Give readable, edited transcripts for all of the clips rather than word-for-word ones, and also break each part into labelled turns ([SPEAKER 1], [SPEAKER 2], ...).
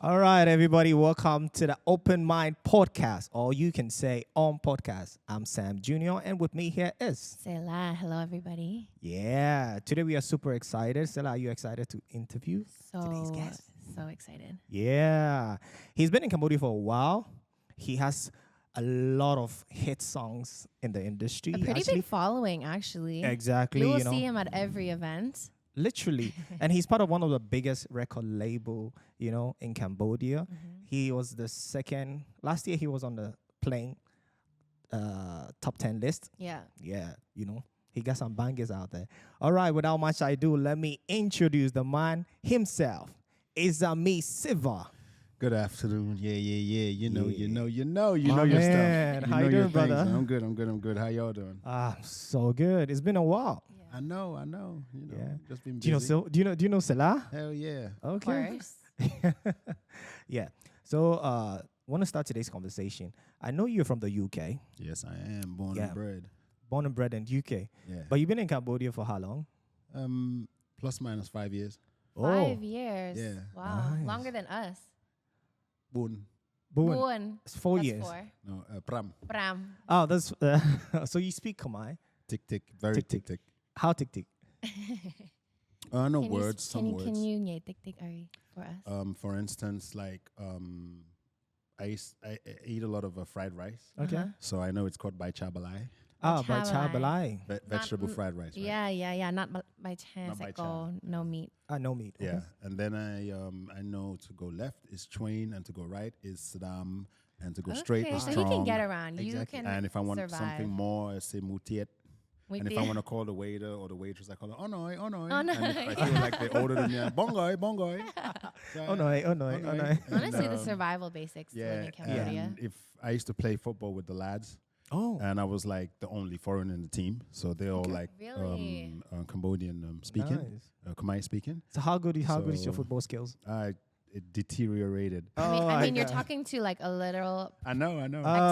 [SPEAKER 1] All right, everybody, welcome to the Open Mind Podcast, or you can say On Podcast. I'm Sam Jr., and with me here is
[SPEAKER 2] Sela. Hello, everybody.
[SPEAKER 1] Yeah, today we are super excited. Sela, are you excited to interview today's guest?
[SPEAKER 2] So excited.
[SPEAKER 1] Yeah, he's been in Cambodia for a while. He has a lot of hit songs in the industry.
[SPEAKER 2] A pretty big following, actually.
[SPEAKER 1] Exactly.
[SPEAKER 2] You will see him at every event.
[SPEAKER 1] Literally. And he's part of one of the biggest record label, in Cambodia.
[SPEAKER 2] Mm-hmm.
[SPEAKER 1] He was the second. Last year, he was on the playing top 10 list.
[SPEAKER 2] Yeah.
[SPEAKER 1] Yeah, he got some bangers out there. All right, without much ado, let me introduce the man himself, Izame Siva.
[SPEAKER 3] Good afternoon. Yeah. You know
[SPEAKER 1] My
[SPEAKER 3] your
[SPEAKER 1] man,
[SPEAKER 3] stuff.
[SPEAKER 1] how you doing, brother?
[SPEAKER 3] I'm good. How y'all doing?
[SPEAKER 1] So good. It's been a while.
[SPEAKER 2] Yeah.
[SPEAKER 3] I know.
[SPEAKER 1] Yeah.
[SPEAKER 3] Just been
[SPEAKER 1] Do you
[SPEAKER 3] busy.
[SPEAKER 1] know Sela?
[SPEAKER 3] Hell yeah.
[SPEAKER 2] Of
[SPEAKER 1] Okay.
[SPEAKER 2] course.
[SPEAKER 1] Yeah. So, want to start today's conversation. I know you're from the UK,
[SPEAKER 3] Yes, I am born
[SPEAKER 1] Yeah.
[SPEAKER 3] and bred.
[SPEAKER 1] born and bred in UK,
[SPEAKER 3] Yeah.
[SPEAKER 1] but you've been in Cambodia for how long?
[SPEAKER 3] Plus minus 5 years.
[SPEAKER 2] 5 years.
[SPEAKER 3] Yeah.
[SPEAKER 2] Wow.
[SPEAKER 1] Nice.
[SPEAKER 2] Longer than us.
[SPEAKER 3] Born.
[SPEAKER 1] Boon.
[SPEAKER 2] Buon.
[SPEAKER 1] It's 4
[SPEAKER 2] That's
[SPEAKER 1] years.
[SPEAKER 2] 4.
[SPEAKER 3] No, Pram.
[SPEAKER 2] Bram.
[SPEAKER 1] Oh, that's so you speak Khmer.
[SPEAKER 3] Tick. Very
[SPEAKER 1] Tick.
[SPEAKER 3] tick.
[SPEAKER 1] How tick tick?
[SPEAKER 3] No
[SPEAKER 2] Can you
[SPEAKER 3] words.
[SPEAKER 2] s-
[SPEAKER 3] Some words.
[SPEAKER 2] Can you nyeh tik tik ari for us?
[SPEAKER 3] For instance, like I eat a lot of fried rice,
[SPEAKER 1] Okay.
[SPEAKER 2] Uh-huh.
[SPEAKER 3] so I know it's called bai chabalai,
[SPEAKER 1] Ah, by
[SPEAKER 2] Chabalai.
[SPEAKER 1] Chabalai.
[SPEAKER 3] vegetable
[SPEAKER 2] mm,
[SPEAKER 3] fried rice. Right?
[SPEAKER 2] Yeah. Not by chance.
[SPEAKER 3] by
[SPEAKER 2] I go no meat.
[SPEAKER 1] No meat. Okay.
[SPEAKER 3] Yeah, and then I know to go left is Twain, and to go right is Saddam, and to go straight
[SPEAKER 2] Okay,
[SPEAKER 3] is
[SPEAKER 2] so
[SPEAKER 3] Strong.
[SPEAKER 2] he can get around. You
[SPEAKER 1] Exactly.
[SPEAKER 2] can
[SPEAKER 3] And if I want
[SPEAKER 2] survive.
[SPEAKER 3] something more, I say Mutiet.
[SPEAKER 2] We
[SPEAKER 3] And if
[SPEAKER 2] did-
[SPEAKER 3] I want to call the waiter or the waitress, I call it Onoi.
[SPEAKER 2] Oh, no.
[SPEAKER 3] And if I feel like they older than me, I'm Bongoy.
[SPEAKER 1] Oh no.
[SPEAKER 3] And,
[SPEAKER 2] Honestly, the survival basics to live
[SPEAKER 3] Yeah,
[SPEAKER 2] in Cambodia.
[SPEAKER 3] and if I used to play football with the lads,
[SPEAKER 1] Oh.
[SPEAKER 3] and I was like the only foreigner in the team, so they're all like
[SPEAKER 2] Really?
[SPEAKER 3] Cambodian speaking,
[SPEAKER 1] Nice.
[SPEAKER 3] Khmer speaking.
[SPEAKER 1] So how good is your
[SPEAKER 3] So-
[SPEAKER 1] football skills?
[SPEAKER 3] It deteriorated.
[SPEAKER 2] I mean, you're
[SPEAKER 1] God.
[SPEAKER 2] talking to like a literal
[SPEAKER 3] I know.
[SPEAKER 1] Uh,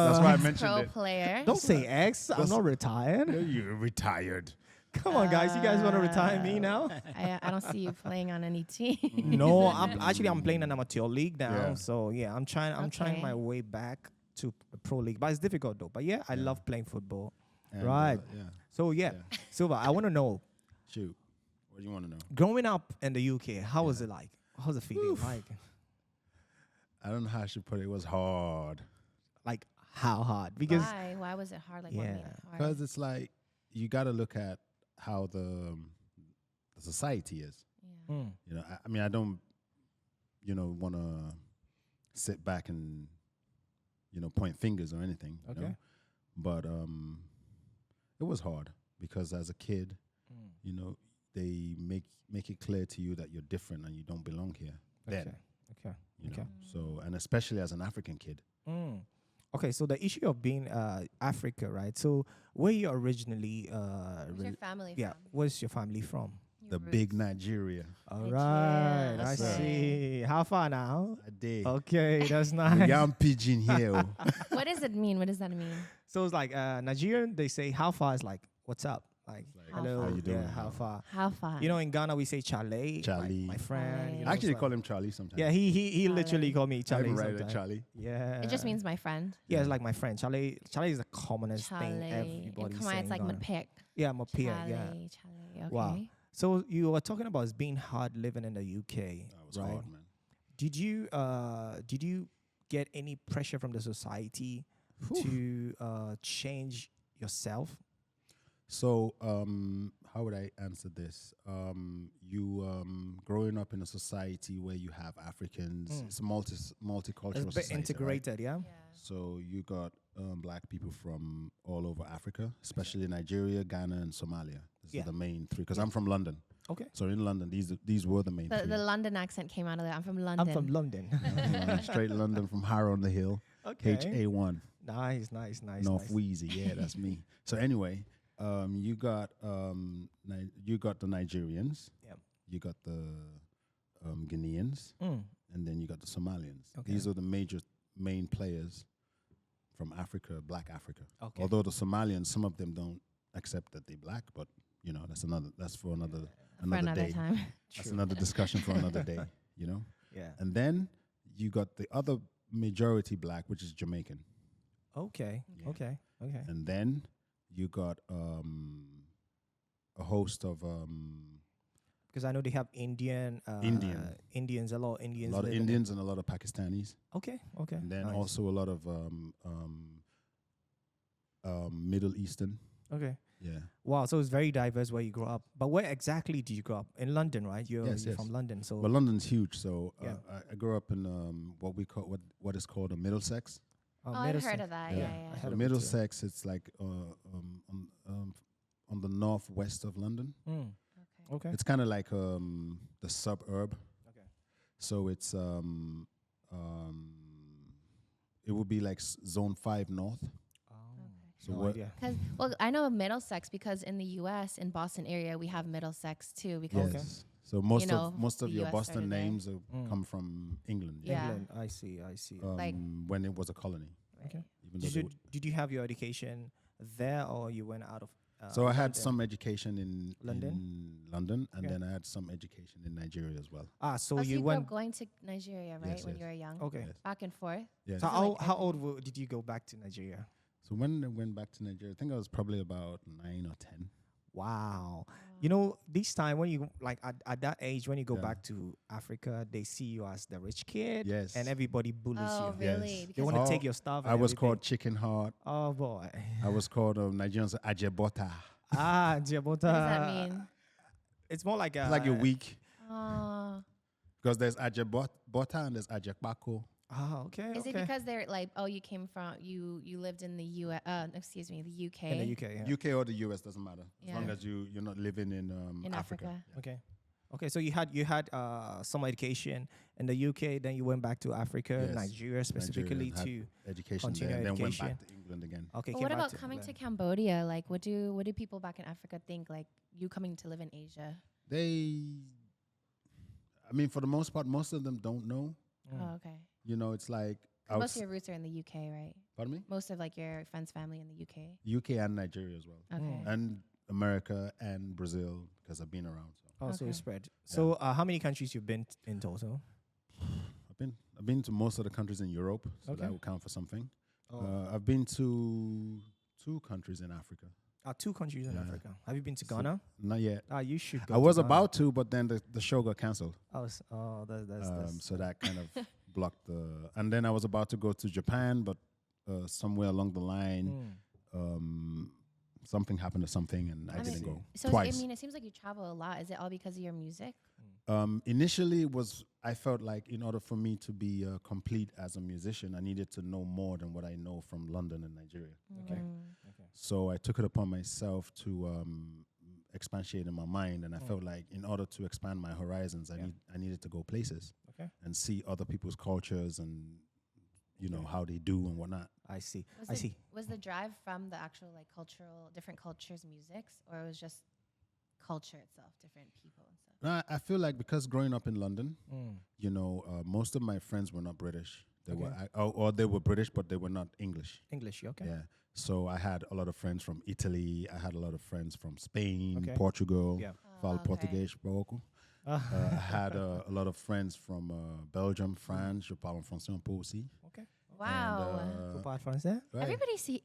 [SPEAKER 3] That's why I
[SPEAKER 2] pro
[SPEAKER 3] mentioned it.
[SPEAKER 2] player.
[SPEAKER 1] Don't say ex. I'm
[SPEAKER 3] That's-
[SPEAKER 1] not retired.
[SPEAKER 3] You're retired.
[SPEAKER 1] Come on, guys. You guys want to retire me now?
[SPEAKER 2] I don't see you playing on any team.
[SPEAKER 1] No, I'm playing an amateur league now.
[SPEAKER 3] Yeah.
[SPEAKER 1] So yeah, I'm trying
[SPEAKER 2] Okay.
[SPEAKER 1] my way back to a pro league, but it's difficult though. But yeah, I love playing football.
[SPEAKER 3] And,
[SPEAKER 1] Right.
[SPEAKER 3] Yeah.
[SPEAKER 1] So yeah, Silva, I want to know,
[SPEAKER 3] Shoot. What do you want to know?
[SPEAKER 1] growing up in the UK, how was it like? How's the feeling like?
[SPEAKER 3] I don't know how I should put it. It was hard.
[SPEAKER 1] Like how hard? Because
[SPEAKER 2] Why? Why was it hard? Like what made
[SPEAKER 1] Yeah.
[SPEAKER 2] it hard?
[SPEAKER 3] Because it's like you got to look at how the society is.
[SPEAKER 2] Yeah.
[SPEAKER 1] mm,
[SPEAKER 3] I mean, I don't, want to sit back and, point fingers or anything. you
[SPEAKER 1] Okay.
[SPEAKER 3] know? But it was hard because as a kid,
[SPEAKER 1] mm.
[SPEAKER 3] they make it clear to you that you're different and you don't belong here. Then,
[SPEAKER 1] Okay. Okay.
[SPEAKER 3] So, and especially as an African kid.
[SPEAKER 1] Mm. Okay, so the issue of being Africa, right? So where you originally
[SPEAKER 2] Where's your family
[SPEAKER 1] yeah,
[SPEAKER 2] from?
[SPEAKER 1] where's your family from?
[SPEAKER 3] The
[SPEAKER 2] Your
[SPEAKER 3] big
[SPEAKER 2] roots.
[SPEAKER 3] Nigeria.
[SPEAKER 1] All
[SPEAKER 2] Nigeria,
[SPEAKER 1] right, I
[SPEAKER 3] yes, sir.
[SPEAKER 1] see. How far now?
[SPEAKER 3] I did.
[SPEAKER 1] Okay, that's
[SPEAKER 3] The
[SPEAKER 1] nice.
[SPEAKER 3] young pigeon here.
[SPEAKER 2] What does it mean? What does that mean?
[SPEAKER 1] So it's like Nigerian, they say how far is like what's up? Like
[SPEAKER 3] like,
[SPEAKER 2] How
[SPEAKER 1] hello,
[SPEAKER 2] far?
[SPEAKER 3] How you doing?
[SPEAKER 1] yeah, how far?
[SPEAKER 2] How far?
[SPEAKER 1] In Ghana we say Charlie.
[SPEAKER 3] Charlie.
[SPEAKER 1] My friend.
[SPEAKER 2] Charlie.
[SPEAKER 3] I actually
[SPEAKER 1] so-
[SPEAKER 3] call him Charlie sometimes.
[SPEAKER 1] Yeah, he literally
[SPEAKER 2] Charlie.
[SPEAKER 1] called me
[SPEAKER 3] I
[SPEAKER 1] Charlie.
[SPEAKER 3] haven't read it,
[SPEAKER 1] sometimes.
[SPEAKER 3] Charlie.
[SPEAKER 1] Yeah.
[SPEAKER 2] It just means my friend.
[SPEAKER 1] Yeah, it's like my friend. Charlie is the commonest thing
[SPEAKER 2] Charlie. In
[SPEAKER 1] everybody
[SPEAKER 2] Khmer,
[SPEAKER 1] say
[SPEAKER 2] it's
[SPEAKER 1] in
[SPEAKER 2] like
[SPEAKER 1] Ghana.
[SPEAKER 2] Mapek.
[SPEAKER 1] Yeah, my peer. Yeah.
[SPEAKER 2] Charlie. Okay.
[SPEAKER 1] Wow. So you were talking about it's being hard living in the UK,
[SPEAKER 3] That was
[SPEAKER 1] right?
[SPEAKER 3] hard, man.
[SPEAKER 1] Did you get any pressure from the society to change yourself?
[SPEAKER 3] So, how would I answer this? You growing up in a society where you have Africans, it's a multicultural
[SPEAKER 1] It's a bit
[SPEAKER 3] society, right?
[SPEAKER 1] integrated, yeah.
[SPEAKER 3] So you got black people from all over Africa, especially Nigeria, Ghana, and Somalia. These
[SPEAKER 1] Yeah.
[SPEAKER 3] are the main three. Because I'm from London,
[SPEAKER 1] Okay.
[SPEAKER 3] so in London, these were the main
[SPEAKER 2] The
[SPEAKER 3] three.
[SPEAKER 2] London accent came out of there. I'm from London.
[SPEAKER 1] I'm from London.
[SPEAKER 3] Straight London from Harrow on the Hill,
[SPEAKER 1] Okay.
[SPEAKER 3] HA1.
[SPEAKER 1] Nice.
[SPEAKER 3] North Wheezy, yeah, that's me. So anyway, you got the Nigerians,
[SPEAKER 1] Yep.
[SPEAKER 3] you got the Guineans,
[SPEAKER 1] Mm.
[SPEAKER 3] and then you got the Somalians.
[SPEAKER 1] Okay.
[SPEAKER 3] These are the main players from Africa, Black Africa.
[SPEAKER 1] Okay.
[SPEAKER 3] Although the Somalians, some of them don't accept that they're black, but that's for another
[SPEAKER 2] for another
[SPEAKER 3] day.
[SPEAKER 2] time.
[SPEAKER 3] That's another discussion for another day.
[SPEAKER 1] Yeah.
[SPEAKER 3] And then you got the other majority black, which is Jamaican,
[SPEAKER 1] Okay.
[SPEAKER 3] Yeah.
[SPEAKER 1] Okay. Okay.
[SPEAKER 3] and then you got a host of
[SPEAKER 1] Because I know they have Indian. Indians. A lot of
[SPEAKER 3] a
[SPEAKER 1] Indians.
[SPEAKER 3] lot of
[SPEAKER 1] living in-
[SPEAKER 3] Indians and a lot of Pakistanis,
[SPEAKER 1] Okay. Okay.
[SPEAKER 3] and then
[SPEAKER 1] nice.
[SPEAKER 3] also a lot of Middle Eastern.
[SPEAKER 1] Okay.
[SPEAKER 3] Yeah.
[SPEAKER 1] Wow. So it's very diverse where you grew up. But where exactly did you grow up? In London, right? You're
[SPEAKER 3] Yes, yes.
[SPEAKER 1] from London. So
[SPEAKER 3] Well, London's huge, so
[SPEAKER 1] Yeah.
[SPEAKER 3] I grew up in what is called a Middlesex.
[SPEAKER 2] Oh, I've
[SPEAKER 1] Middlesex.
[SPEAKER 2] heard of that.
[SPEAKER 3] Yeah.
[SPEAKER 2] Yeah,
[SPEAKER 1] I
[SPEAKER 2] yeah.
[SPEAKER 1] heard
[SPEAKER 3] So
[SPEAKER 1] of it too.
[SPEAKER 3] Middlesex, it's like on the northwest of London.
[SPEAKER 1] Mm.
[SPEAKER 2] Okay.
[SPEAKER 1] Okay.
[SPEAKER 3] It's kind of like the suburb.
[SPEAKER 1] Okay.
[SPEAKER 3] So it's it would be like zone 5 north.
[SPEAKER 1] Oh.
[SPEAKER 3] So
[SPEAKER 1] No
[SPEAKER 3] what?
[SPEAKER 1] idea.
[SPEAKER 2] Because well, I know of Middlesex because in the U.S. in Boston area we have Middlesex too because
[SPEAKER 3] Yes. So most
[SPEAKER 2] know,
[SPEAKER 3] of
[SPEAKER 2] the
[SPEAKER 3] your
[SPEAKER 2] US
[SPEAKER 3] Boston
[SPEAKER 2] started there.
[SPEAKER 3] names
[SPEAKER 1] Mm.
[SPEAKER 3] come from England.
[SPEAKER 2] Yeah.
[SPEAKER 1] England. I see. I see.
[SPEAKER 2] Like-
[SPEAKER 3] when it was a colony.
[SPEAKER 1] Okay.
[SPEAKER 3] Even though
[SPEAKER 1] Did
[SPEAKER 3] they
[SPEAKER 1] you, did you have your education there or you went out of?
[SPEAKER 3] So I had
[SPEAKER 1] London?
[SPEAKER 3] some education in
[SPEAKER 1] London?
[SPEAKER 3] and
[SPEAKER 1] Okay.
[SPEAKER 3] then I had some education in Nigeria as well.
[SPEAKER 1] So
[SPEAKER 2] oh, so
[SPEAKER 1] you
[SPEAKER 2] you grew
[SPEAKER 1] went.
[SPEAKER 2] up going to Nigeria, right?
[SPEAKER 3] Yes,
[SPEAKER 2] when
[SPEAKER 3] yes.
[SPEAKER 2] you were young,
[SPEAKER 1] Okay.
[SPEAKER 3] Yes.
[SPEAKER 2] back and forth.
[SPEAKER 3] Yes.
[SPEAKER 1] So
[SPEAKER 2] So
[SPEAKER 1] how,
[SPEAKER 2] like
[SPEAKER 1] how
[SPEAKER 2] every-
[SPEAKER 1] old did you go back to Nigeria?
[SPEAKER 3] So when I went back to Nigeria, I think I was probably about 9 or 10.
[SPEAKER 1] Wow. You know, this time when you like at that age when you go
[SPEAKER 3] Yeah.
[SPEAKER 1] back to Africa, they see you as the rich kid.
[SPEAKER 3] Yes.
[SPEAKER 1] And everybody bullies
[SPEAKER 2] Oh,
[SPEAKER 1] you.
[SPEAKER 3] Yes.
[SPEAKER 2] really?
[SPEAKER 3] They
[SPEAKER 1] They
[SPEAKER 2] Because
[SPEAKER 1] want to
[SPEAKER 3] Oh,
[SPEAKER 1] take your stuff.
[SPEAKER 3] I
[SPEAKER 1] and
[SPEAKER 3] was
[SPEAKER 1] everything.
[SPEAKER 3] called Chicken Heart.
[SPEAKER 1] Oh boy.
[SPEAKER 3] I was called Nigerians Ajebota.
[SPEAKER 1] Jabota.
[SPEAKER 2] what does that mean?
[SPEAKER 1] It's more like a
[SPEAKER 3] It's like you're weak
[SPEAKER 2] Oh,
[SPEAKER 3] because there's Ajebota and there's Ajekbako.
[SPEAKER 1] Oh, okay.
[SPEAKER 2] is
[SPEAKER 1] okay.
[SPEAKER 2] it because they're like, oh, you came from you lived in the U.S. Excuse me, the UK.
[SPEAKER 1] in the UK? Yeah.
[SPEAKER 3] UK or the US doesn't matter as long
[SPEAKER 2] Yeah.
[SPEAKER 3] as you're not living in
[SPEAKER 2] in
[SPEAKER 3] Africa.
[SPEAKER 2] Africa.
[SPEAKER 1] Okay. Okay, so you had some education in the UK, then you went back to Africa,
[SPEAKER 3] Yes,
[SPEAKER 1] Nigeria specifically
[SPEAKER 3] had
[SPEAKER 1] to.
[SPEAKER 3] Education
[SPEAKER 1] Continue
[SPEAKER 3] there, and then went
[SPEAKER 1] education.
[SPEAKER 3] back to England again.
[SPEAKER 1] Okay,
[SPEAKER 2] But
[SPEAKER 1] came
[SPEAKER 2] what
[SPEAKER 1] back
[SPEAKER 2] about
[SPEAKER 1] to
[SPEAKER 2] coming to
[SPEAKER 1] England.
[SPEAKER 2] Cambodia? Like, what do people back in Africa think? Like, you coming to live in Asia?
[SPEAKER 3] I mean, for the most part, most of them don't know.
[SPEAKER 2] Oh, okay.
[SPEAKER 3] You know, it's like
[SPEAKER 2] 'Cause most of your roots are in the UK, right?
[SPEAKER 3] pardon me,
[SPEAKER 2] Most of like your friends' family in the UK.
[SPEAKER 3] UK and Nigeria as well,
[SPEAKER 2] Okay.
[SPEAKER 3] and America and Brazil because I've been around. So
[SPEAKER 1] Oh, so
[SPEAKER 2] Okay.
[SPEAKER 1] you spread. So how many countries you've been in total?
[SPEAKER 3] I've been to most of the countries in Europe, so
[SPEAKER 1] Okay.
[SPEAKER 3] that will count for something.
[SPEAKER 1] Oh.
[SPEAKER 3] I've been to 2 countries in Africa.
[SPEAKER 1] 2 countries in
[SPEAKER 3] Yeah.
[SPEAKER 1] Africa. Have you been to
[SPEAKER 3] So-
[SPEAKER 1] Ghana?
[SPEAKER 3] Not yet.
[SPEAKER 1] You should go.
[SPEAKER 3] I was
[SPEAKER 1] to Ghana.
[SPEAKER 3] about to, but then the show got cancelled.
[SPEAKER 1] That's
[SPEAKER 3] So that kind of blocked the. And then I was about to go to Japan, but somewhere along the line, something happened to something, and I
[SPEAKER 2] I
[SPEAKER 3] didn't
[SPEAKER 2] mean,
[SPEAKER 3] go
[SPEAKER 2] So
[SPEAKER 3] twice.
[SPEAKER 2] I mean, it seems like you travel a lot. Is it all because of your music?
[SPEAKER 3] Initially, I felt like in order for me to be complete as a musician, I needed to know more than what I know from London and Nigeria.
[SPEAKER 1] Okay.
[SPEAKER 2] Mm.
[SPEAKER 3] So I took it upon myself to expatiate in my mind, and I felt like in order to expand my horizons, I needed to go places
[SPEAKER 1] Okay.
[SPEAKER 3] and see other people's cultures and how they do and whatnot.
[SPEAKER 1] I see.
[SPEAKER 2] Was Was the drive from the actual like different cultures' musics, or it was just culture itself, different people and stuff?
[SPEAKER 3] No, I feel like because growing up in London,
[SPEAKER 1] Mm.
[SPEAKER 3] most of my friends were not British. They
[SPEAKER 1] Okay.
[SPEAKER 3] were, or they were British, but they were not English.
[SPEAKER 1] English, okay.
[SPEAKER 3] Yeah. So I had a lot of friends from Italy. I had a lot of friends from Spain,
[SPEAKER 1] Okay.
[SPEAKER 3] Portugal.
[SPEAKER 1] Yeah.
[SPEAKER 3] Falo
[SPEAKER 2] okay.
[SPEAKER 3] português pouco. I had a lot of friends from Belgium, France. Je parle français un peu aussi.
[SPEAKER 1] Okay.
[SPEAKER 2] Wow.
[SPEAKER 3] And,
[SPEAKER 1] Vous parlez français?
[SPEAKER 3] right.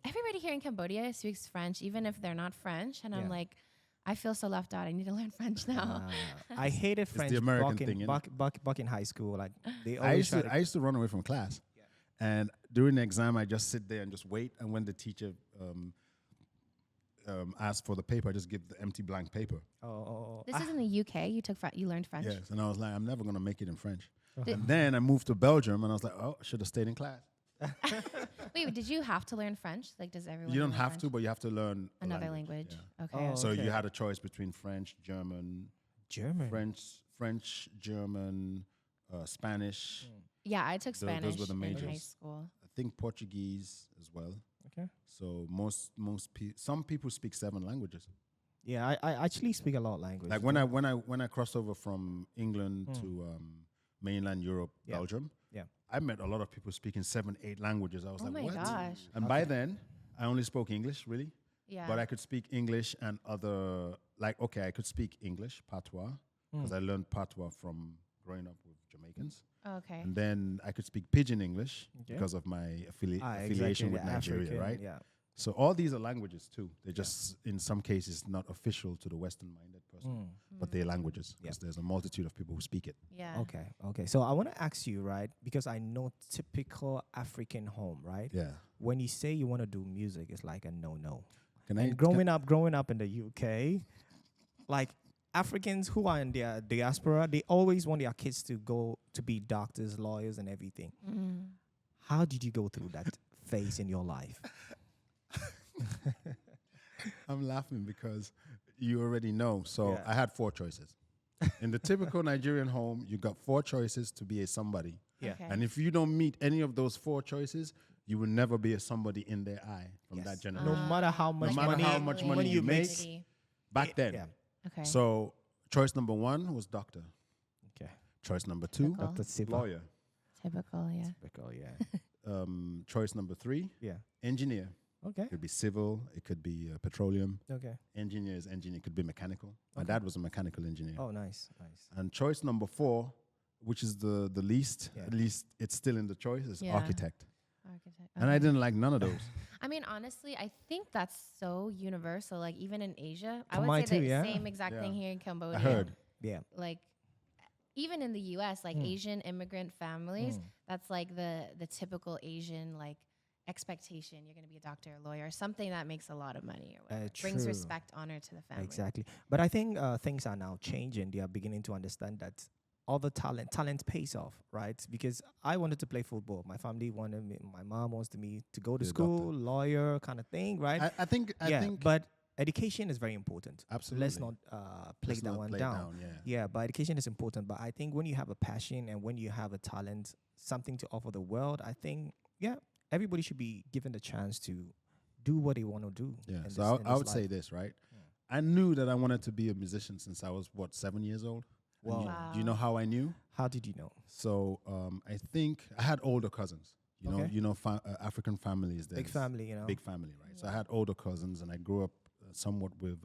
[SPEAKER 2] Everybody here in Cambodia speaks French, even if they're not French. And I'm
[SPEAKER 1] Yeah.
[SPEAKER 2] like, I feel so left out. I need to learn French now.
[SPEAKER 1] I hated French
[SPEAKER 3] the American
[SPEAKER 1] back in,
[SPEAKER 3] thing, innit?
[SPEAKER 1] back in high school. Like they
[SPEAKER 3] I
[SPEAKER 1] always
[SPEAKER 3] used to run away from class, and during the exam, I just sit there and just wait. And when the teacher asked for the paper, I just give the empty blank paper.
[SPEAKER 2] This is in the UK. You learned French.
[SPEAKER 3] Yes, and I was like, I'm never gonna make it in French.
[SPEAKER 2] Did-
[SPEAKER 3] And then I moved to Belgium, and I was like, oh, I should have stayed in class.
[SPEAKER 2] Wait, did you have to learn French? Like, does everyone?
[SPEAKER 3] You don't
[SPEAKER 2] learn
[SPEAKER 3] have
[SPEAKER 2] French?
[SPEAKER 3] to, but you have to learn a
[SPEAKER 2] Another language.
[SPEAKER 3] Yeah.
[SPEAKER 2] Okay.
[SPEAKER 1] Oh.
[SPEAKER 3] So
[SPEAKER 1] Okay.
[SPEAKER 3] you had a choice between French, German,
[SPEAKER 1] German.
[SPEAKER 3] French, German, Spanish.
[SPEAKER 2] Yeah, I took
[SPEAKER 3] Those
[SPEAKER 2] Spanish
[SPEAKER 3] were the
[SPEAKER 2] in high
[SPEAKER 3] majors.
[SPEAKER 2] school.
[SPEAKER 3] I think Portuguese as well.
[SPEAKER 1] Okay.
[SPEAKER 3] So some people speak 7 languages.
[SPEAKER 1] Yeah, I actually speak a lot of language.
[SPEAKER 3] Like when I crossed over from England to mainland Europe,
[SPEAKER 1] Yeah.
[SPEAKER 3] Belgium,
[SPEAKER 1] Yeah.
[SPEAKER 3] I met a lot of people speaking 7, 8 languages. I was
[SPEAKER 2] Oh
[SPEAKER 3] like,
[SPEAKER 2] my
[SPEAKER 3] what?
[SPEAKER 2] gosh.
[SPEAKER 3] And by then, I only spoke English, really.
[SPEAKER 2] Yeah.
[SPEAKER 3] But I could speak English and I could speak English, patois, because I learned patois from growing up with Jamaicans.
[SPEAKER 2] Okay.
[SPEAKER 3] And then I could speak Pidgin English
[SPEAKER 1] Okay.
[SPEAKER 3] because of my affiliation
[SPEAKER 1] Exactly,
[SPEAKER 3] with
[SPEAKER 1] the
[SPEAKER 3] Nigeria,
[SPEAKER 1] African,
[SPEAKER 3] right?
[SPEAKER 1] Yeah.
[SPEAKER 3] So all these are languages too. They're just in some cases not official to the Western-minded person,
[SPEAKER 1] Mm.
[SPEAKER 3] but they're languages because there's a multitude of people who speak it.
[SPEAKER 2] Yeah.
[SPEAKER 1] Okay. So I want to ask you, right? Because I know typical African home, right?
[SPEAKER 3] Yeah.
[SPEAKER 1] When you say you want to do music, it's like a no-no.
[SPEAKER 3] Can
[SPEAKER 1] And growing up in the UK, like Africans who are in their diaspora, they always want their kids to go to be doctors, lawyers, and everything.
[SPEAKER 2] Mm.
[SPEAKER 1] How did you go through that phase in your life?
[SPEAKER 3] I'm laughing because you already know. So
[SPEAKER 1] Yeah.
[SPEAKER 3] I had 4 choices. In the typical Nigerian home, you got 4 choices to be a somebody.
[SPEAKER 1] Yeah.
[SPEAKER 2] Okay.
[SPEAKER 3] And if you don't meet any of those 4 choices, you will never be a somebody in their eye from
[SPEAKER 1] Yes.
[SPEAKER 3] that generation.
[SPEAKER 1] No matter how much
[SPEAKER 3] matter
[SPEAKER 1] money,
[SPEAKER 3] how much money you make,
[SPEAKER 2] community.
[SPEAKER 3] Back then.
[SPEAKER 1] Yeah.
[SPEAKER 2] Okay.
[SPEAKER 3] So choice number 1 was doctor.
[SPEAKER 1] Okay.
[SPEAKER 3] Choice number 2,
[SPEAKER 2] Typical.
[SPEAKER 1] Dr. Siva.
[SPEAKER 3] lawyer.
[SPEAKER 2] Typical, yeah.
[SPEAKER 1] Typical, yeah.
[SPEAKER 3] Choice number 3,
[SPEAKER 1] Yeah.
[SPEAKER 3] engineer.
[SPEAKER 1] Okay.
[SPEAKER 3] It could be civil, it could be petroleum.
[SPEAKER 1] Okay.
[SPEAKER 3] Engineer is engineer, it could be mechanical. My
[SPEAKER 1] Okay.
[SPEAKER 3] dad was a mechanical engineer.
[SPEAKER 1] Oh, nice. Nice.
[SPEAKER 3] And choice number 4, which is the least,
[SPEAKER 1] Yeah.
[SPEAKER 3] at least it's still in the choice, is
[SPEAKER 2] Yeah.
[SPEAKER 3] architect.
[SPEAKER 2] Architect.
[SPEAKER 3] And I
[SPEAKER 2] Okay.
[SPEAKER 3] didn't like none of those.
[SPEAKER 2] I mean, honestly, I think that's so universal. Like even in Asia, I
[SPEAKER 1] Khmer
[SPEAKER 2] would say
[SPEAKER 1] too,
[SPEAKER 2] the
[SPEAKER 1] yeah?
[SPEAKER 2] same exact thing
[SPEAKER 3] Yeah.
[SPEAKER 2] here in Cambodia.
[SPEAKER 3] I heard.
[SPEAKER 1] Yeah.
[SPEAKER 2] Like even in the U.S., like Asian immigrant families, that's like the typical Asian like expectation. You're gonna be a doctor, a lawyer, something that makes a lot of money or whatever. Brings
[SPEAKER 1] True.
[SPEAKER 2] respect, honor to the family.
[SPEAKER 1] Exactly. But I think things are now changing. They are beginning to understand that all the talent pays off, right? Because I wanted to play football. My family wanted me, my mom wants me to go to
[SPEAKER 3] Be a
[SPEAKER 1] school, lawyer kind of thing, right?
[SPEAKER 3] I think
[SPEAKER 1] but education is very important.
[SPEAKER 3] absolutely.
[SPEAKER 1] Let's not play
[SPEAKER 3] Let's
[SPEAKER 1] that
[SPEAKER 3] not
[SPEAKER 1] one
[SPEAKER 3] play it
[SPEAKER 1] down.
[SPEAKER 3] Yeah.
[SPEAKER 1] Yeah, but education is important. But I think when you have a passion and when you have a talent, something to offer the world, I think, everybody should be given the chance to do what they want to do.
[SPEAKER 3] Yeah.
[SPEAKER 1] in
[SPEAKER 3] So
[SPEAKER 1] this- in
[SPEAKER 3] I
[SPEAKER 1] this
[SPEAKER 3] would say
[SPEAKER 1] life.
[SPEAKER 3] this, right? I knew that I wanted to be a musician since I was 7 years old. And
[SPEAKER 1] Wow.
[SPEAKER 3] do you know how I knew?
[SPEAKER 1] How did you know?
[SPEAKER 3] So I think I had older cousins.
[SPEAKER 1] Okay.
[SPEAKER 3] You know, African families.
[SPEAKER 1] Big
[SPEAKER 3] there's
[SPEAKER 1] family, you know.
[SPEAKER 3] Big family, right? So I had older cousins, and I grew up somewhat with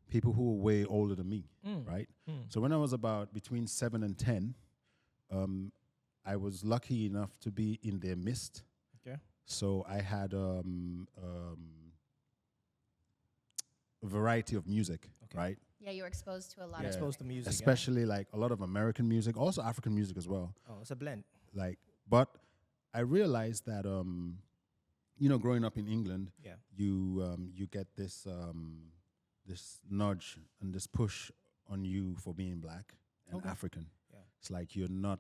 [SPEAKER 3] people who were way older than me, right? So when I was about between 7 and 10, I was lucky enough to be in their midst.
[SPEAKER 1] Okay.
[SPEAKER 3] So I had a variety of music,
[SPEAKER 1] Okay.
[SPEAKER 3] right?
[SPEAKER 2] Yeah, you were exposed to a lot
[SPEAKER 3] Yeah.
[SPEAKER 2] of
[SPEAKER 1] Exposed to music.
[SPEAKER 3] Especially like a lot of American music, also African music as well.
[SPEAKER 1] Oh, it's a blend.
[SPEAKER 3] Like, but I realized that growing up in England,
[SPEAKER 1] Yeah.
[SPEAKER 3] you get this this nudge and this push on you for being black and
[SPEAKER 1] Okay.
[SPEAKER 3] African.
[SPEAKER 1] Yeah.
[SPEAKER 3] It's like you're not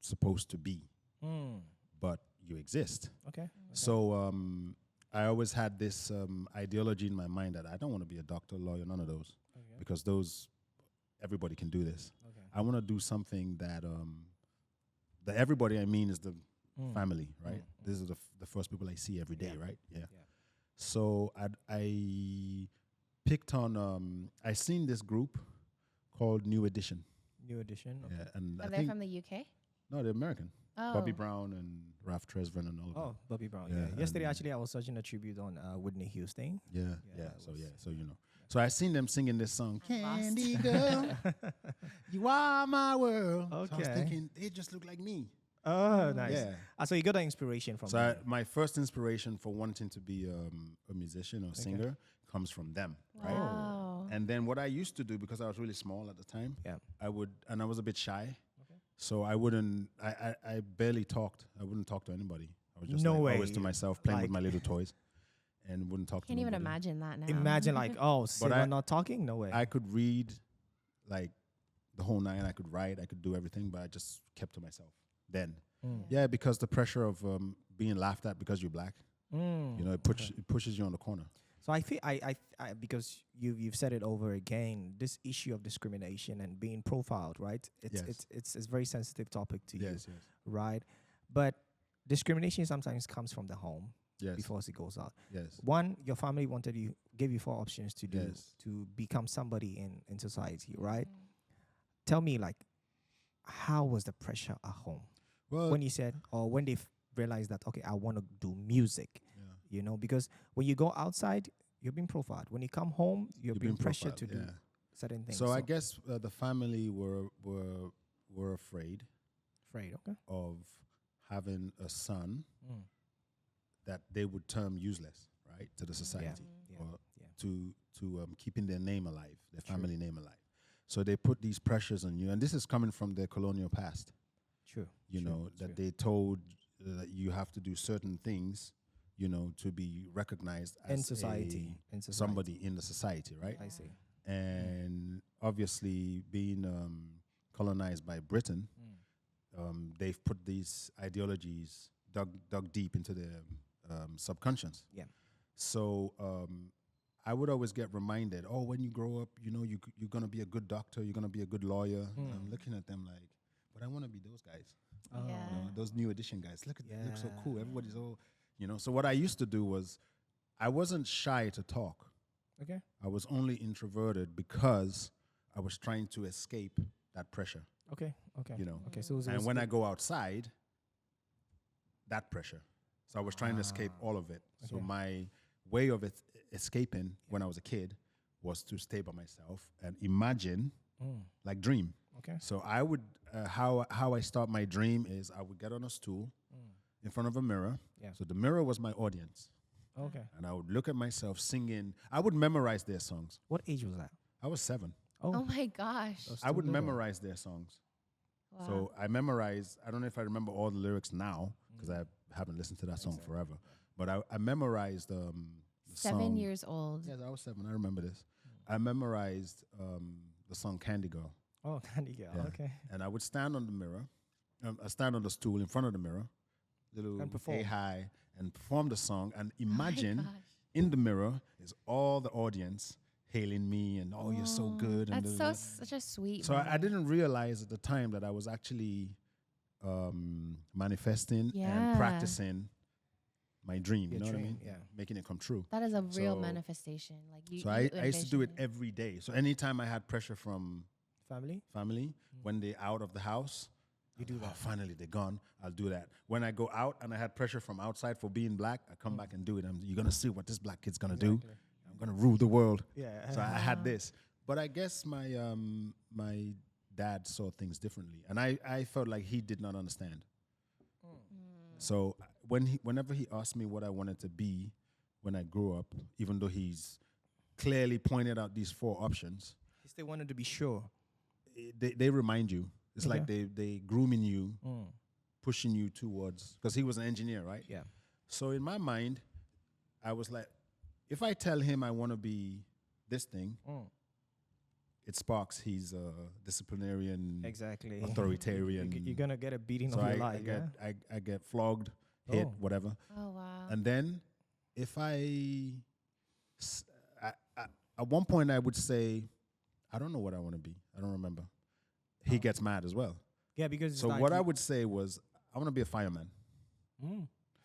[SPEAKER 3] supposed to be,
[SPEAKER 1] Mm.
[SPEAKER 3] but you exist.
[SPEAKER 1] Okay.
[SPEAKER 3] So I always had this ideology in my mind that I don't want to be a doctor, lawyer, none of those,
[SPEAKER 1] Okay.
[SPEAKER 3] because those everybody can do this.
[SPEAKER 1] Okay.
[SPEAKER 3] I want to do something that that everybody I mean is the
[SPEAKER 1] Mm.
[SPEAKER 3] family, right?
[SPEAKER 1] Mm.
[SPEAKER 3] These are the first people I see every day,
[SPEAKER 1] Yeah.
[SPEAKER 3] right? Yeah.
[SPEAKER 1] Yeah.
[SPEAKER 3] So I picked on I seen this group called New Edition.
[SPEAKER 1] New edition. Okay.
[SPEAKER 3] Yeah, and
[SPEAKER 2] Are
[SPEAKER 3] I
[SPEAKER 2] they
[SPEAKER 3] think
[SPEAKER 2] from the UK?
[SPEAKER 3] no, they're American.
[SPEAKER 2] Oh.
[SPEAKER 3] Bobby Brown and Ralph Tresvant and all of
[SPEAKER 1] Oh,
[SPEAKER 3] them.
[SPEAKER 1] Bobby Brown.
[SPEAKER 3] Yeah,
[SPEAKER 1] Yeah. Yesterday,
[SPEAKER 3] and-
[SPEAKER 1] actually, I was searching a tribute on Whitney Houston.
[SPEAKER 3] Yeah,
[SPEAKER 1] Yeah,
[SPEAKER 3] yeah.
[SPEAKER 1] it
[SPEAKER 3] So
[SPEAKER 1] was-
[SPEAKER 3] yeah, so you know. So I seen them singing this song,
[SPEAKER 2] I'm lost.
[SPEAKER 3] Candy Girl, you are my world. So I was
[SPEAKER 1] Okay.
[SPEAKER 3] thinking they just look like me.
[SPEAKER 1] Oh, nice.
[SPEAKER 3] Yeah.
[SPEAKER 1] So you got the inspiration from
[SPEAKER 3] So
[SPEAKER 1] them.
[SPEAKER 3] my first inspiration for wanting to be a musician or singer comes from them, right?
[SPEAKER 2] Wow.
[SPEAKER 3] And then what I used to do, because I was really small at the time,
[SPEAKER 1] Yeah.
[SPEAKER 3] I was a bit shy, so I wouldn't. I barely talked. I wouldn't talk to anybody. I was just
[SPEAKER 1] No way.
[SPEAKER 3] always to myself, playing with
[SPEAKER 1] Like-
[SPEAKER 3] my little toys, and wouldn't talk
[SPEAKER 2] Can't
[SPEAKER 3] to
[SPEAKER 2] even
[SPEAKER 3] nobody.
[SPEAKER 2] imagine that now.
[SPEAKER 1] Imagine like, oh, so
[SPEAKER 3] I-
[SPEAKER 1] we're not talking? No way.
[SPEAKER 3] I could read, like, the whole nine. I could write. I could do everything, but I just kept to myself. Then, yeah, because the pressure of being laughed at because you're black,
[SPEAKER 1] Mm.
[SPEAKER 3] you know, it pushes you on the corner.
[SPEAKER 1] So I feel I because you've said it over again, this issue of discrimination and being profiled, right? It's a very sensitive topic to
[SPEAKER 3] Yes,
[SPEAKER 1] you,
[SPEAKER 3] yes,
[SPEAKER 1] right? But discrimination sometimes comes from the home
[SPEAKER 3] yes,
[SPEAKER 1] before it goes out.
[SPEAKER 3] yes.
[SPEAKER 1] One, your family gave you 4 options to do
[SPEAKER 3] Yes.
[SPEAKER 1] to become somebody in society, right? Tell me, like, how was the pressure at home
[SPEAKER 3] Well,
[SPEAKER 1] when you said, or when they realized that, okay, I want to do music,
[SPEAKER 3] yeah.
[SPEAKER 1] you know, because when you go outside, you're being profiled. When you come home, you're being pressured to
[SPEAKER 3] profiled,
[SPEAKER 1] do
[SPEAKER 3] yeah.
[SPEAKER 1] certain things.
[SPEAKER 3] So I guess the family were were afraid
[SPEAKER 1] Okay.
[SPEAKER 3] of having a son that they would term useless, right, to the society, or to keeping their name alive, their family name alive. So they put these pressures on you, and this is coming from their colonial past.
[SPEAKER 1] True.
[SPEAKER 3] You know, that they told that you have to do certain things, you know, to be recognized as
[SPEAKER 1] in society.
[SPEAKER 3] somebody in the society, right?
[SPEAKER 1] I see.
[SPEAKER 3] And obviously, being colonized by Britain, they've put these ideologies dug deep into their subconscious.
[SPEAKER 1] Yeah.
[SPEAKER 3] So I would always get reminded, oh, when you grow up, you know, you're going to be a good doctor, you're going to be a good lawyer. And I'm looking at them like, but I want to be those guys.
[SPEAKER 2] Yeah.
[SPEAKER 3] You know, those new edition guys. Look at they look so cool.
[SPEAKER 1] Yeah.
[SPEAKER 3] Everybody's all, you know. So what I used to do was I wasn't shy to talk.
[SPEAKER 1] Okay.
[SPEAKER 3] I was only introverted because I was trying to escape that pressure,
[SPEAKER 1] Okay.
[SPEAKER 3] you know.
[SPEAKER 1] Okay. So
[SPEAKER 3] And when I go outside, that pressure. So I was trying to escape all of it. So
[SPEAKER 1] Okay.
[SPEAKER 3] my way of escaping when I was a kid was to stay by myself and imagine, like dream.
[SPEAKER 1] Okay.
[SPEAKER 3] So I would, how I start my dream is I would get on a stool in front of a mirror.
[SPEAKER 1] Yeah.
[SPEAKER 3] So the mirror was my audience.
[SPEAKER 1] Okay.
[SPEAKER 3] And I would look at myself singing. I would memorize their songs.
[SPEAKER 1] What age was that?
[SPEAKER 3] I was 7.
[SPEAKER 2] Oh my gosh.
[SPEAKER 1] That's
[SPEAKER 3] I would
[SPEAKER 1] still little.
[SPEAKER 3] memorize their songs.
[SPEAKER 2] Wow.
[SPEAKER 3] So I memorized, I don't know if I remember all the lyrics now because I haven't listened to that song forever. But I memorized the
[SPEAKER 2] 7
[SPEAKER 3] song.
[SPEAKER 2] years old.
[SPEAKER 3] Yes, I was 7. I remember this. I memorized the song Candy Girl.
[SPEAKER 1] Oh, Candy Girl.
[SPEAKER 3] Yeah.
[SPEAKER 1] Okay.
[SPEAKER 3] And I would stand on the mirror. I stand on the stool in front of the mirror, little
[SPEAKER 1] And perform.
[SPEAKER 3] hey hi, and perform the song. And
[SPEAKER 2] Oh my
[SPEAKER 3] imagine
[SPEAKER 2] gosh.
[SPEAKER 3] in the mirror is all the audience hailing me and oh, you're so good. And
[SPEAKER 2] That's such a sweet.
[SPEAKER 3] so I
[SPEAKER 2] moment.
[SPEAKER 3] didn't realize at the time that I was actually manifesting
[SPEAKER 2] Yeah.
[SPEAKER 3] and practicing my dream. You
[SPEAKER 1] Your
[SPEAKER 3] know what I
[SPEAKER 1] dream,
[SPEAKER 3] mean?
[SPEAKER 1] yeah.
[SPEAKER 3] Making it come true.
[SPEAKER 2] That is a real
[SPEAKER 3] So-
[SPEAKER 2] manifestation. Like you.
[SPEAKER 3] So
[SPEAKER 2] you
[SPEAKER 3] I used to do it
[SPEAKER 2] envision
[SPEAKER 3] every day. So anytime I had pressure from
[SPEAKER 1] Family.
[SPEAKER 3] family, when they're out of the house,
[SPEAKER 1] You do
[SPEAKER 3] oh,
[SPEAKER 1] that.
[SPEAKER 3] finally they're gone. I'll do that. When I go out and I had pressure from outside for being black, I come back and do it. You're gonna see what this black kid's gonna do. I'm gonna rule the world.
[SPEAKER 1] Yeah.
[SPEAKER 3] So I had this, but I guess my my dad saw things differently, and I felt like he did not understand. So whenever he asked me what I wanted to be when I grew up, even though he's clearly pointed out these 4 options,
[SPEAKER 1] He still wanted to be sure.
[SPEAKER 3] they remind you. It's like
[SPEAKER 1] Okay.
[SPEAKER 3] they grooming you, pushing you towards, because he was an engineer, right?
[SPEAKER 1] Yeah.
[SPEAKER 3] So in my mind, I was like, if I tell him I want to be this thing, it sparks his disciplinarian,
[SPEAKER 1] Exactly.
[SPEAKER 3] authoritarian.
[SPEAKER 1] You're gonna get a beating
[SPEAKER 3] so
[SPEAKER 1] of your
[SPEAKER 3] I
[SPEAKER 1] life. Yeah.
[SPEAKER 3] I get flogged, hit,
[SPEAKER 1] Oh.
[SPEAKER 3] whatever.
[SPEAKER 2] Oh wow.
[SPEAKER 3] And then if at one point I would say, I don't know what I want to be. I don't remember. He gets mad as well.
[SPEAKER 1] Yeah, because it's
[SPEAKER 3] So
[SPEAKER 1] like
[SPEAKER 3] what I would say was, I want to be a fireman.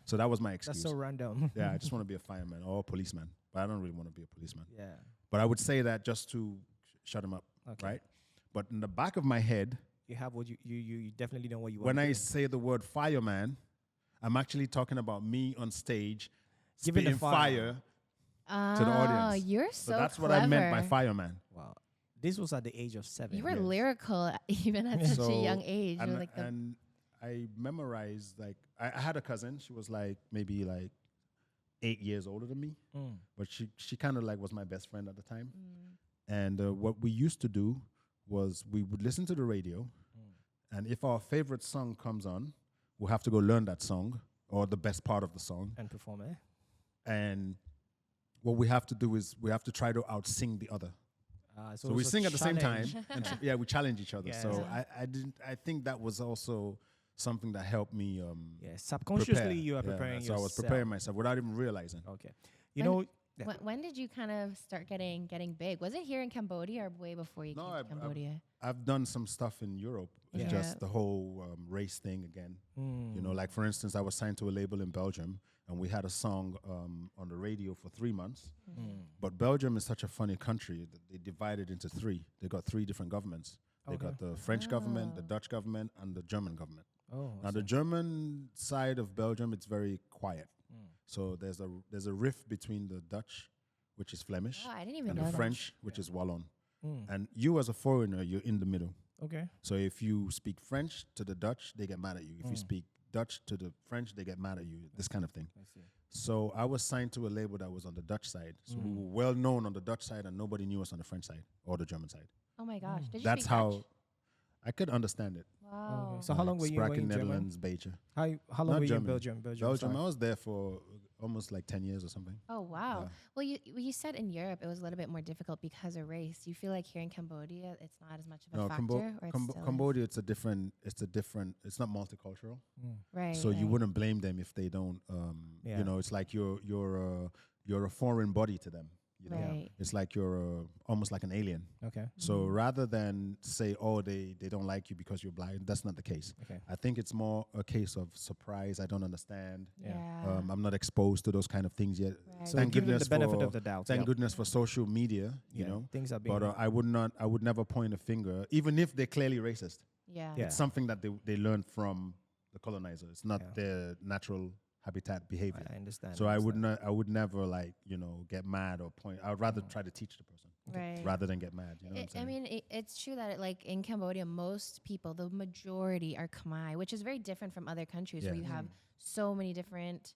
[SPEAKER 3] So that was my excuse.
[SPEAKER 1] That's so random.
[SPEAKER 3] Yeah, I just want to be a fireman or a policeman, but I don't really want to be a policeman.
[SPEAKER 1] Yeah.
[SPEAKER 3] But I would say that just to shut him up,
[SPEAKER 1] Okay.
[SPEAKER 3] right? But in the back of my head,
[SPEAKER 1] You have what you definitely know what you want.
[SPEAKER 3] when
[SPEAKER 1] to
[SPEAKER 3] I
[SPEAKER 1] do.
[SPEAKER 3] say the word fireman, I'm actually talking about me on stage
[SPEAKER 1] Giving the
[SPEAKER 3] spitting
[SPEAKER 1] fire.
[SPEAKER 3] fire to the audience.
[SPEAKER 2] Oh, you're so
[SPEAKER 3] So that's
[SPEAKER 2] clever.
[SPEAKER 3] what I meant by fireman.
[SPEAKER 1] Wow. This was at the age of 7.
[SPEAKER 2] You were
[SPEAKER 3] Yes.
[SPEAKER 2] lyrical even at such a young age. You're
[SPEAKER 3] And,
[SPEAKER 2] like the,
[SPEAKER 3] and I memorized, like, I had a cousin. She was like maybe like 8 years older than me, but she kind of like was my best friend at the time. And what we used to do was we would listen to the radio, and if our favorite song comes on, we'll have to go learn that song or the best part of the song.
[SPEAKER 1] And perform it.
[SPEAKER 3] And what we have to do is we have to try to out-sing the other. So we
[SPEAKER 1] it's a
[SPEAKER 3] sing at the same time,
[SPEAKER 1] challenge.
[SPEAKER 3] and yeah, we challenge each other.
[SPEAKER 1] Yeah.
[SPEAKER 3] So I think that was also something that helped me.
[SPEAKER 1] Yeah. Subconsciously,
[SPEAKER 3] prepare.
[SPEAKER 1] you are
[SPEAKER 3] Yeah,
[SPEAKER 1] preparing
[SPEAKER 3] So
[SPEAKER 1] yourself.
[SPEAKER 3] I was preparing myself without even realizing.
[SPEAKER 1] Okay. You
[SPEAKER 2] When-
[SPEAKER 1] know. Yeah.
[SPEAKER 2] when did you kind of start getting big? Was it here in Cambodia or way before you
[SPEAKER 3] No,
[SPEAKER 2] came to Cambodia?
[SPEAKER 3] I've done some stuff in Europe. It's
[SPEAKER 2] Yeah.
[SPEAKER 3] just the whole race thing again. You know, like for instance, I was signed to a label in Belgium, and we had a song on the radio for 3 months. But Belgium is such a funny country that they divided into 3. They got 3 different governments. They got the French government, the Dutch government, and the German government.
[SPEAKER 1] Oh.
[SPEAKER 3] Now the German side of Belgium, it's very quiet. So there's a rift between the Dutch, which is Flemish,
[SPEAKER 2] Oh, I didn't even
[SPEAKER 3] and
[SPEAKER 2] know
[SPEAKER 3] the
[SPEAKER 2] that.
[SPEAKER 3] French, which is Wallon. And you as a foreigner, you're in the middle.
[SPEAKER 1] Okay.
[SPEAKER 3] So if you speak French to the Dutch, they get mad at you. If you speak Dutch to the French, they get mad at you. This kind of thing.
[SPEAKER 1] I see.
[SPEAKER 3] So I was signed to a label that was on the Dutch side. So we were well known on the Dutch side, and nobody knew us on the French side or the German side.
[SPEAKER 2] Oh my gosh. Did you
[SPEAKER 3] That's
[SPEAKER 2] speak
[SPEAKER 3] how
[SPEAKER 2] Dutch?
[SPEAKER 3] I could understand it.
[SPEAKER 2] Wow.
[SPEAKER 1] Okay. So how long were you in Germany?
[SPEAKER 3] Netherlands, Belgium.
[SPEAKER 1] How long
[SPEAKER 3] Not
[SPEAKER 1] were you in
[SPEAKER 3] German.
[SPEAKER 1] Belgium?
[SPEAKER 3] Belgium.
[SPEAKER 1] sorry.
[SPEAKER 3] I was there for almost like 10 years or something.
[SPEAKER 2] Oh wow.
[SPEAKER 3] Yeah.
[SPEAKER 2] Well, you said in Europe it was a little bit more difficult because of race. Do you feel like here in Cambodia it's not as much of a
[SPEAKER 3] No,
[SPEAKER 2] factor? Or it still is?
[SPEAKER 3] Cambodia, it's not multicultural.
[SPEAKER 2] Right.
[SPEAKER 3] So you
[SPEAKER 2] right.
[SPEAKER 3] wouldn't blame them if they don't,
[SPEAKER 1] Yeah.
[SPEAKER 3] you know, it's like you're a foreign body to them. You know?
[SPEAKER 2] Right.
[SPEAKER 3] It's like you're almost like an alien.
[SPEAKER 1] Okay.
[SPEAKER 3] So rather than say, oh, they don't like you because you're blind, that's not the case.
[SPEAKER 1] Okay.
[SPEAKER 3] I think it's more a case of surprise. I don't understand.
[SPEAKER 1] Yeah.
[SPEAKER 3] I'm not exposed to those kind of things yet.
[SPEAKER 2] Right.
[SPEAKER 1] So
[SPEAKER 3] Thank
[SPEAKER 1] give them
[SPEAKER 3] goodness
[SPEAKER 1] the benefit
[SPEAKER 3] for-
[SPEAKER 1] of the doubt.
[SPEAKER 3] Thank
[SPEAKER 1] Yep.
[SPEAKER 3] goodness for social media, you
[SPEAKER 1] Yeah.
[SPEAKER 3] know.
[SPEAKER 1] Things are being.
[SPEAKER 3] But I would never point a finger, even if they're clearly racist.
[SPEAKER 2] Yeah.
[SPEAKER 1] Yeah.
[SPEAKER 3] It's something that they learned from the colonizer. It's not
[SPEAKER 1] Yeah.
[SPEAKER 3] their natural habitat behavior.
[SPEAKER 1] I understand.
[SPEAKER 3] So I would never like, you know, get mad or point. I would rather try to teach the person
[SPEAKER 2] Right.
[SPEAKER 3] rather than get mad. You know what I'm
[SPEAKER 2] I
[SPEAKER 3] saying?
[SPEAKER 2] mean, it's true that like in Cambodia, most people, the majority are Khmer, which is very different from other countries where
[SPEAKER 3] Yeah.
[SPEAKER 2] you have so many different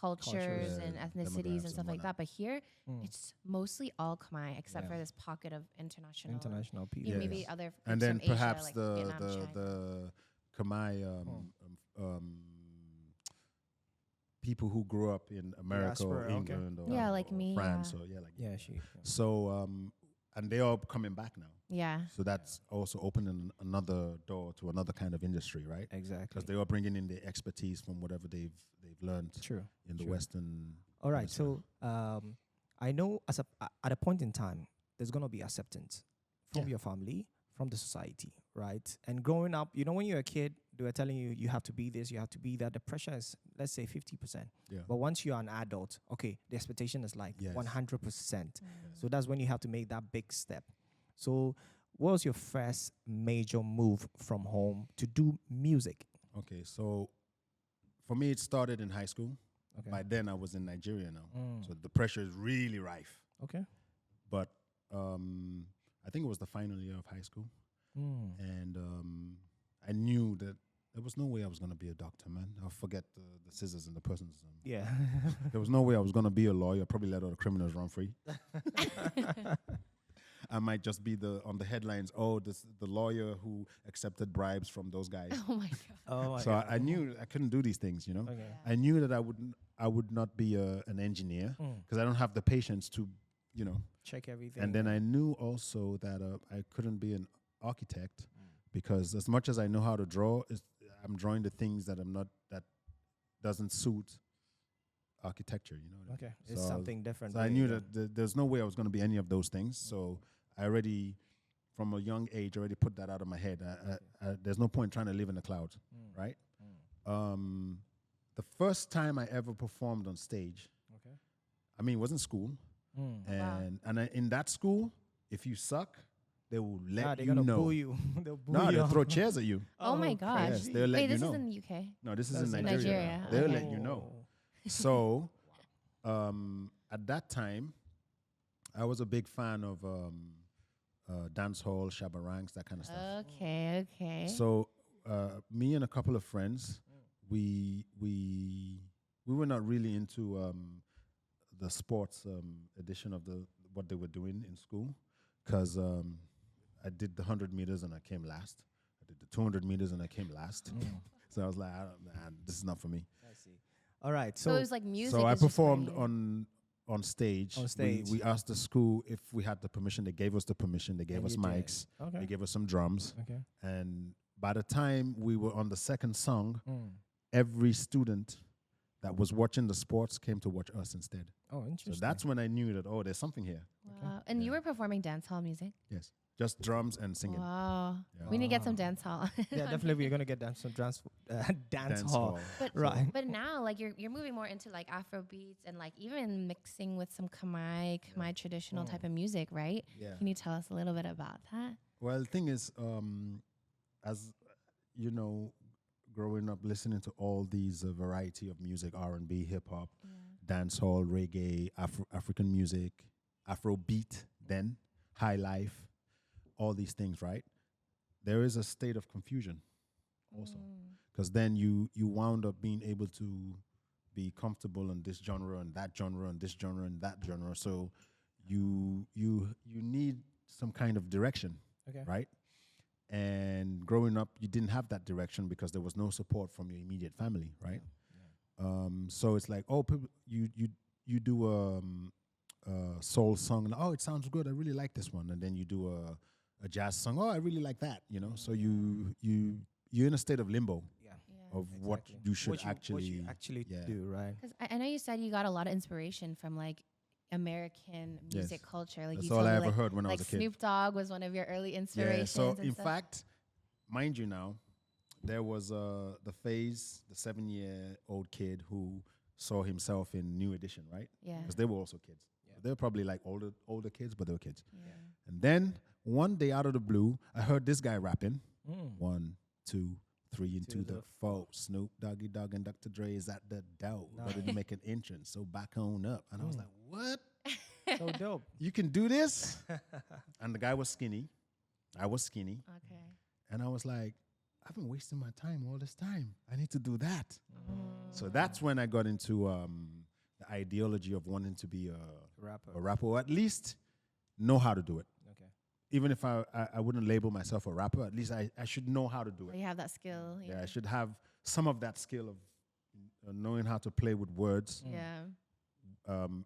[SPEAKER 2] cultures
[SPEAKER 1] Cultures.
[SPEAKER 2] and
[SPEAKER 3] Yeah,
[SPEAKER 2] ethnicities
[SPEAKER 3] demographics
[SPEAKER 2] and stuff
[SPEAKER 3] and
[SPEAKER 2] like that. But here,
[SPEAKER 1] Mm.
[SPEAKER 2] it's mostly all Khmer, except
[SPEAKER 1] Yeah.
[SPEAKER 2] for this pocket of international.
[SPEAKER 1] international people.
[SPEAKER 2] You know,
[SPEAKER 3] Yes.
[SPEAKER 2] maybe other
[SPEAKER 3] And
[SPEAKER 2] groups
[SPEAKER 3] then
[SPEAKER 2] from Asia,
[SPEAKER 3] perhaps
[SPEAKER 2] like
[SPEAKER 3] the
[SPEAKER 2] Vietnam,
[SPEAKER 3] the
[SPEAKER 2] China.
[SPEAKER 3] the Khmer people who grew up in America or
[SPEAKER 1] Diaspora, okay.
[SPEAKER 3] England or,
[SPEAKER 2] Yeah, like
[SPEAKER 3] or
[SPEAKER 2] me,
[SPEAKER 3] France
[SPEAKER 2] yeah.
[SPEAKER 3] or yeah, like
[SPEAKER 1] Yeah, she.
[SPEAKER 3] so and they are coming back now.
[SPEAKER 2] Yeah.
[SPEAKER 3] So that's also opening another door to another kind of industry, right?
[SPEAKER 1] Exactly.
[SPEAKER 3] Because they are bringing in their expertise from whatever they've learned
[SPEAKER 1] True.
[SPEAKER 3] in the
[SPEAKER 1] True.
[SPEAKER 3] Western.
[SPEAKER 1] All right.
[SPEAKER 3] hemisphere.
[SPEAKER 1] So I know at a point in time, there's gonna be acceptance from
[SPEAKER 3] Yeah.
[SPEAKER 1] your family, from the society, right? And growing up, you know, when you're a kid, they were telling you you have to be this, you have to be that. The pressure is, let's say, 50%.
[SPEAKER 3] Yeah.
[SPEAKER 1] But once you're an adult, okay, the expectation is like
[SPEAKER 3] Yes.
[SPEAKER 1] 100%. So that's when you have to make that big step. So what was your first major move from home to do music?
[SPEAKER 3] Okay, so for me, it started in high school.
[SPEAKER 1] Okay.
[SPEAKER 3] By then, I was in Nigeria now,
[SPEAKER 1] Mm.
[SPEAKER 3] so the pressure is really rife.
[SPEAKER 1] Okay.
[SPEAKER 3] But I think it was the final year of high school,
[SPEAKER 1] Mm.
[SPEAKER 3] and I knew that there was no way I was going to be a doctor, man. I'll forget the scissors and the person's.
[SPEAKER 1] Yeah.
[SPEAKER 3] There was no way I was going to be a lawyer. Probably let all the criminals run free. I might just be on the headlines. Oh, the lawyer who accepted bribes from those guys.
[SPEAKER 2] Oh my god.
[SPEAKER 1] Oh my
[SPEAKER 3] So
[SPEAKER 1] God.
[SPEAKER 3] I knew I couldn't do these things, you know.
[SPEAKER 1] Okay.
[SPEAKER 3] I knew that I would not be an engineer
[SPEAKER 1] Mm.
[SPEAKER 3] because I don't have the patience to, you know.
[SPEAKER 1] Check everything.
[SPEAKER 3] And then I knew also that I couldn't be an architect because as much as I know how to draw, I'm drawing the things that that doesn't suit architecture, you know.
[SPEAKER 1] Okay. It's
[SPEAKER 3] So-
[SPEAKER 1] something different.
[SPEAKER 3] So I
[SPEAKER 1] really,
[SPEAKER 3] knew
[SPEAKER 1] yeah.
[SPEAKER 3] that there's no way I was going to be any of those things. So I already, from a young age, already put that out of my head. There's no point trying to live in the clouds,
[SPEAKER 1] Mm.
[SPEAKER 3] right? The first time I ever performed on stage,
[SPEAKER 1] Okay.
[SPEAKER 3] I mean, it wasn't school.
[SPEAKER 1] Mm.
[SPEAKER 2] Wow.
[SPEAKER 3] And in that school, if you suck, they will let
[SPEAKER 1] They're
[SPEAKER 3] you
[SPEAKER 1] gonna
[SPEAKER 3] know.
[SPEAKER 1] boo you. They'll boo
[SPEAKER 3] No,
[SPEAKER 1] you.
[SPEAKER 3] they'll throw chairs at you.
[SPEAKER 2] Oh my gosh.
[SPEAKER 3] Yes, they'll let
[SPEAKER 2] Wait,
[SPEAKER 3] you
[SPEAKER 2] this
[SPEAKER 3] know.
[SPEAKER 2] is in the UK.
[SPEAKER 3] No, this is
[SPEAKER 1] That's
[SPEAKER 3] in
[SPEAKER 1] in
[SPEAKER 3] Nigeria.
[SPEAKER 2] Nigeria.
[SPEAKER 3] now. They'll
[SPEAKER 2] Okay.
[SPEAKER 3] let you know. So, at that time, I was a big fan of dance hall, shabarangs, that kind of stuff.
[SPEAKER 2] Okay.
[SPEAKER 3] So, me and a couple of friends, we were not really into the sports edition of what they were doing in school, because I did the 100 meters and I came last. I did the 200 meters and I came last. So I was like, this is not for me.
[SPEAKER 1] I see. All right.
[SPEAKER 2] So
[SPEAKER 1] So
[SPEAKER 2] it was like music.
[SPEAKER 3] So I
[SPEAKER 2] is just where
[SPEAKER 3] performed
[SPEAKER 2] you-
[SPEAKER 3] on stage.
[SPEAKER 1] On stage.
[SPEAKER 3] We asked the school if we had the permission. They gave us the permission. They gave
[SPEAKER 1] And
[SPEAKER 3] us
[SPEAKER 1] you did.
[SPEAKER 3] mics.
[SPEAKER 1] Okay.
[SPEAKER 3] They gave us some drums.
[SPEAKER 1] Okay.
[SPEAKER 3] And by the time we were on the second song,
[SPEAKER 1] Mm.
[SPEAKER 3] every student that was watching the sports came to watch us instead.
[SPEAKER 1] Oh, interesting.
[SPEAKER 3] So that's when I knew that, oh, there's something here.
[SPEAKER 2] Wow. And you were performing dance hall music?
[SPEAKER 3] Yes. Just drums and singing.
[SPEAKER 2] Wow.
[SPEAKER 3] Yeah.
[SPEAKER 2] We need to get some
[SPEAKER 1] Wow.
[SPEAKER 2] dance hall.
[SPEAKER 1] yeah, definitely we're gonna get some dance hall.
[SPEAKER 2] But
[SPEAKER 1] Right.
[SPEAKER 2] but now like you're moving more into like Afro beats and like even mixing with some Khmer traditional type of music, right?
[SPEAKER 3] Yeah.
[SPEAKER 2] Can you tell us a little bit about that?
[SPEAKER 3] Well, the thing is, as you know, growing up listening to all these variety of music, R&B, hip hop, dancehall, reggae, African music, Afro beat, then high life, all these things, right? there is a state of confusion also, because then you wound up being able to be comfortable in this genre and that genre and this genre and that genre. So you need some kind of direction, right? And growing up, you didn't have that direction because there was no support from your immediate family, right? So it's like, oh, people, you do a soul song, and oh, it sounds good. I really like this one. And then you do a jazz song. Oh, I really like that. You know, so you're in a state of limbo of what you should actually
[SPEAKER 1] do, right?
[SPEAKER 2] Because I know you said you got a lot of inspiration from like American music culture. Like
[SPEAKER 3] that's
[SPEAKER 2] you
[SPEAKER 3] all
[SPEAKER 2] told
[SPEAKER 3] I
[SPEAKER 2] me,
[SPEAKER 3] ever
[SPEAKER 2] like,
[SPEAKER 3] heard when I was a
[SPEAKER 2] like
[SPEAKER 3] kid.
[SPEAKER 2] Snoop Dogg was one of your early inspirations.
[SPEAKER 3] So
[SPEAKER 2] and
[SPEAKER 3] in
[SPEAKER 2] stuff.
[SPEAKER 3] fact, mind you now, there was the 7-year-old kid who saw himself in New Edition, right?
[SPEAKER 2] Yeah.
[SPEAKER 3] Because they were also kids. They were probably like older kids, but they were kids.
[SPEAKER 2] Yeah.
[SPEAKER 3] And then one day out of the blue, I heard this guy rapping. 1, 2, 3 into the 4. Snoop Doggy Dogg and Dr. Dre is at the door, ready to make an entrance. So back on up. And I was like, what?
[SPEAKER 1] So dope.
[SPEAKER 3] You can do this? And the guy was skinny. I was skinny.
[SPEAKER 2] Okay.
[SPEAKER 3] And I was like, I've been wasting my time all this time. I need to do that. So that's when I got into the ideology of wanting to be a rapper, or at least know how to do it.
[SPEAKER 1] Okay.
[SPEAKER 3] Even if I wouldn't label myself a rapper, at least I should know how to do it.
[SPEAKER 2] You have that skill.
[SPEAKER 3] Yeah, I should have some of that skill of knowing how to play with words.
[SPEAKER 2] Yeah.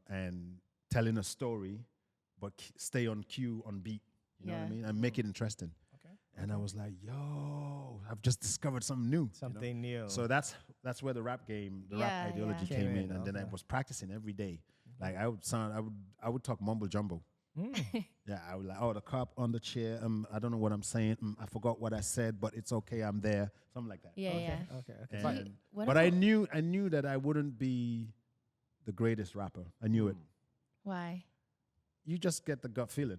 [SPEAKER 3] And telling a story, but stay on cue, on beat. You know what I mean? And make it interesting.
[SPEAKER 1] Okay.
[SPEAKER 3] And I was like, yo, I've just discovered something new.
[SPEAKER 1] Something new.
[SPEAKER 3] So that's where the rap game, rap ideology came in. And then I was practicing every day. Like I would talk mumble jumbo. Yeah, I would like, oh, the cop on the chair. I don't know what I'm saying. I forgot what I said, but it's okay. I'm there. Something like that.
[SPEAKER 2] Yeah.
[SPEAKER 1] Okay.
[SPEAKER 3] But I knew that I wouldn't be the greatest rapper. I knew it.
[SPEAKER 2] Why?
[SPEAKER 3] You just get the gut feeling.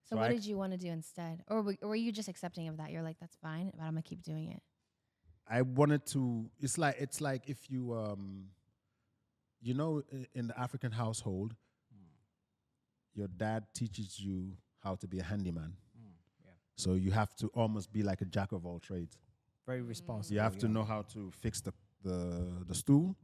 [SPEAKER 2] So what did you want to do instead? Or were you just accepting of that? You're like, that's fine, but I'm going to keep doing it.
[SPEAKER 3] I wanted to, it's like if you, in the African household, your dad teaches you how to be a handyman. So you have to almost be like a jack of all trades.
[SPEAKER 1] Very responsible.
[SPEAKER 3] You have to know how to fix the stool.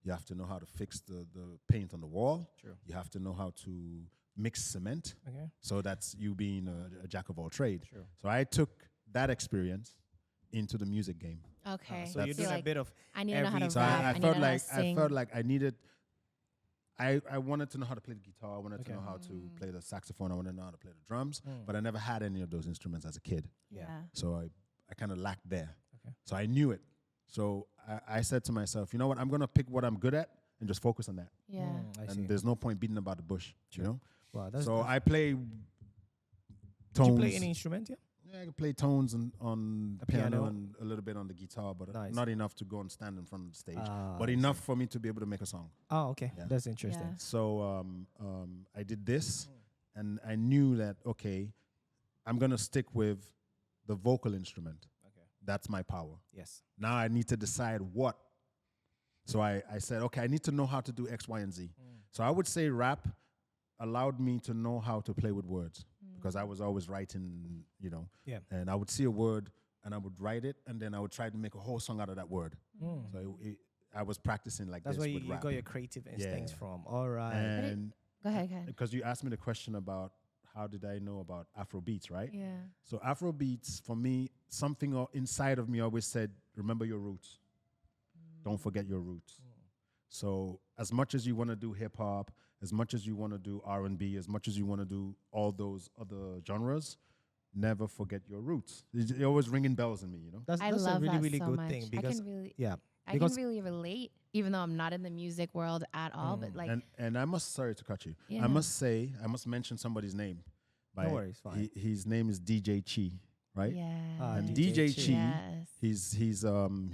[SPEAKER 3] You have to know how to fix the paint on the wall.
[SPEAKER 1] True.
[SPEAKER 3] You have to know how to mix cement.
[SPEAKER 1] Okay.
[SPEAKER 3] So that's you being a jack of all trades.
[SPEAKER 1] True.
[SPEAKER 3] So I took that experience into the music game.
[SPEAKER 2] Okay.
[SPEAKER 1] So you're doing a bit of
[SPEAKER 2] I need to know how to
[SPEAKER 3] So
[SPEAKER 2] rap.
[SPEAKER 3] I felt like I needed. I wanted to know how to play the guitar. I wanted to know how to play the saxophone. I wanted to know how to play the drums. But I never had any of those instruments as a kid.
[SPEAKER 2] Yeah.
[SPEAKER 3] So I kind of lacked there.
[SPEAKER 1] Okay.
[SPEAKER 3] So I knew it. So I said to myself, you know what? I'm going to pick what I'm good at and just focus on that.
[SPEAKER 2] Yeah.
[SPEAKER 1] I see.
[SPEAKER 3] And there's no point beating about the bush, you know?
[SPEAKER 1] Wow,
[SPEAKER 3] So I play tones.
[SPEAKER 1] Do you play any instrument? Yeah.
[SPEAKER 3] Yeah, I can play tones on the piano and a little bit on the guitar, but not enough to go and stand in front of the stage. But enough for me to be able to make a song.
[SPEAKER 1] Oh, okay.
[SPEAKER 3] Yeah.
[SPEAKER 1] That's interesting.
[SPEAKER 2] Yeah.
[SPEAKER 3] So I did this, and I knew that, okay, I'm going to stick with the vocal instrument.
[SPEAKER 1] Okay.
[SPEAKER 3] That's my power.
[SPEAKER 1] Yes.
[SPEAKER 3] Now I need to decide what. So I said, okay, I need to know how to do X, Y, and Z. So I would say rap allowed me to know how to play with words because I was always writing, and I would see a word and I would write it, and then I would try to make a whole song out of that word. So I was practicing like
[SPEAKER 1] that's
[SPEAKER 3] this.
[SPEAKER 1] That's where
[SPEAKER 3] with
[SPEAKER 1] you
[SPEAKER 3] rap.
[SPEAKER 1] got your creative instincts from. All right.
[SPEAKER 3] And
[SPEAKER 2] go ahead.
[SPEAKER 3] because you asked me the question about how did I know about Afro beats, right?
[SPEAKER 2] Yeah.
[SPEAKER 3] So Afro beats, for me, something inside of me always said, remember your roots. Don't forget your roots. So as much as you want to do hip hop, as much as you want to do R&B, as much as you want to do all those other genres, never forget your roots. You're always ringing bells in me,
[SPEAKER 1] That's
[SPEAKER 2] I
[SPEAKER 1] a
[SPEAKER 2] love
[SPEAKER 1] really,
[SPEAKER 2] that
[SPEAKER 1] really
[SPEAKER 2] so
[SPEAKER 1] good
[SPEAKER 2] much.
[SPEAKER 1] thing because
[SPEAKER 2] I can really relate, even though I'm not in the music world at all. But like,
[SPEAKER 3] and I must, sorry to cut you.
[SPEAKER 2] Yeah.
[SPEAKER 3] I must mention somebody's name.
[SPEAKER 1] No worries, fine.
[SPEAKER 3] His name is DJ Chi, right?
[SPEAKER 2] yeah.
[SPEAKER 3] And
[SPEAKER 1] DJ
[SPEAKER 3] DJ Chi,
[SPEAKER 2] Yes.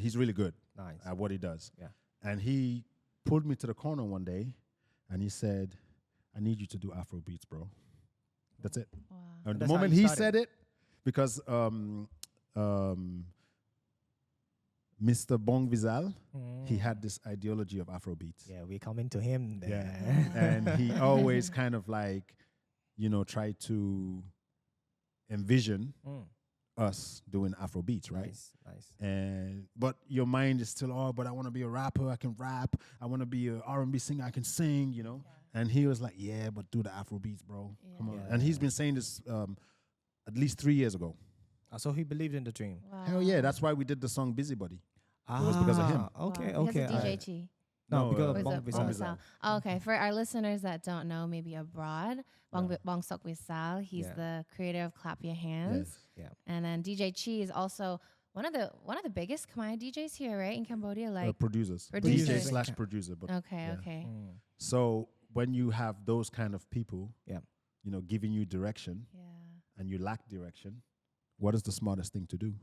[SPEAKER 3] he's really good
[SPEAKER 1] Nice.
[SPEAKER 3] at what he does.
[SPEAKER 1] Yeah.
[SPEAKER 3] And he pulled me to the corner one day, and he said, "I need you to do Afro beats, bro." That's it.
[SPEAKER 2] Wow.
[SPEAKER 3] And the
[SPEAKER 1] That's how
[SPEAKER 3] moment
[SPEAKER 1] you
[SPEAKER 3] he
[SPEAKER 1] started.
[SPEAKER 3] said it, because Mr. Bong Vizal, he had this ideology of Afro beats.
[SPEAKER 1] Yeah, we coming to him
[SPEAKER 3] Yeah.
[SPEAKER 1] there.
[SPEAKER 3] And he always kind of like, tried to envision us doing Afro beats, right?
[SPEAKER 1] Nice.
[SPEAKER 3] But your mind is still, oh, but I want to be a rapper, I can rap. I want to be a R&B singer, I can sing, you know. Yeah. And he was like, yeah, but do the Afro beats, bro. Yeah. Come on. Yeah. And he's been saying this at least 3 years ago.
[SPEAKER 1] So he believed in the dream.
[SPEAKER 2] Wow.
[SPEAKER 3] Hell yeah, that's why we did the song Busybody. It was because of him.
[SPEAKER 1] Okay,
[SPEAKER 2] wow.
[SPEAKER 1] okay.
[SPEAKER 2] Because of DJ Chi.
[SPEAKER 1] No, because of
[SPEAKER 2] Bong
[SPEAKER 1] Bong
[SPEAKER 2] Visal. Oh, okay, for our listeners that don't know, maybe abroad, Bong Sok Visal, he's the creator of Clap Your Hands.
[SPEAKER 3] Yes.
[SPEAKER 1] Yeah.
[SPEAKER 2] And then DJ Chi is also one of the biggest Khmer DJs here, right, in Cambodia, like
[SPEAKER 3] producers.
[SPEAKER 2] Producers.
[SPEAKER 3] DJ/producer. But
[SPEAKER 2] Okay.
[SPEAKER 3] So when you have those kind of people, you know, giving you direction, and you lack direction, what is the smartest thing to do?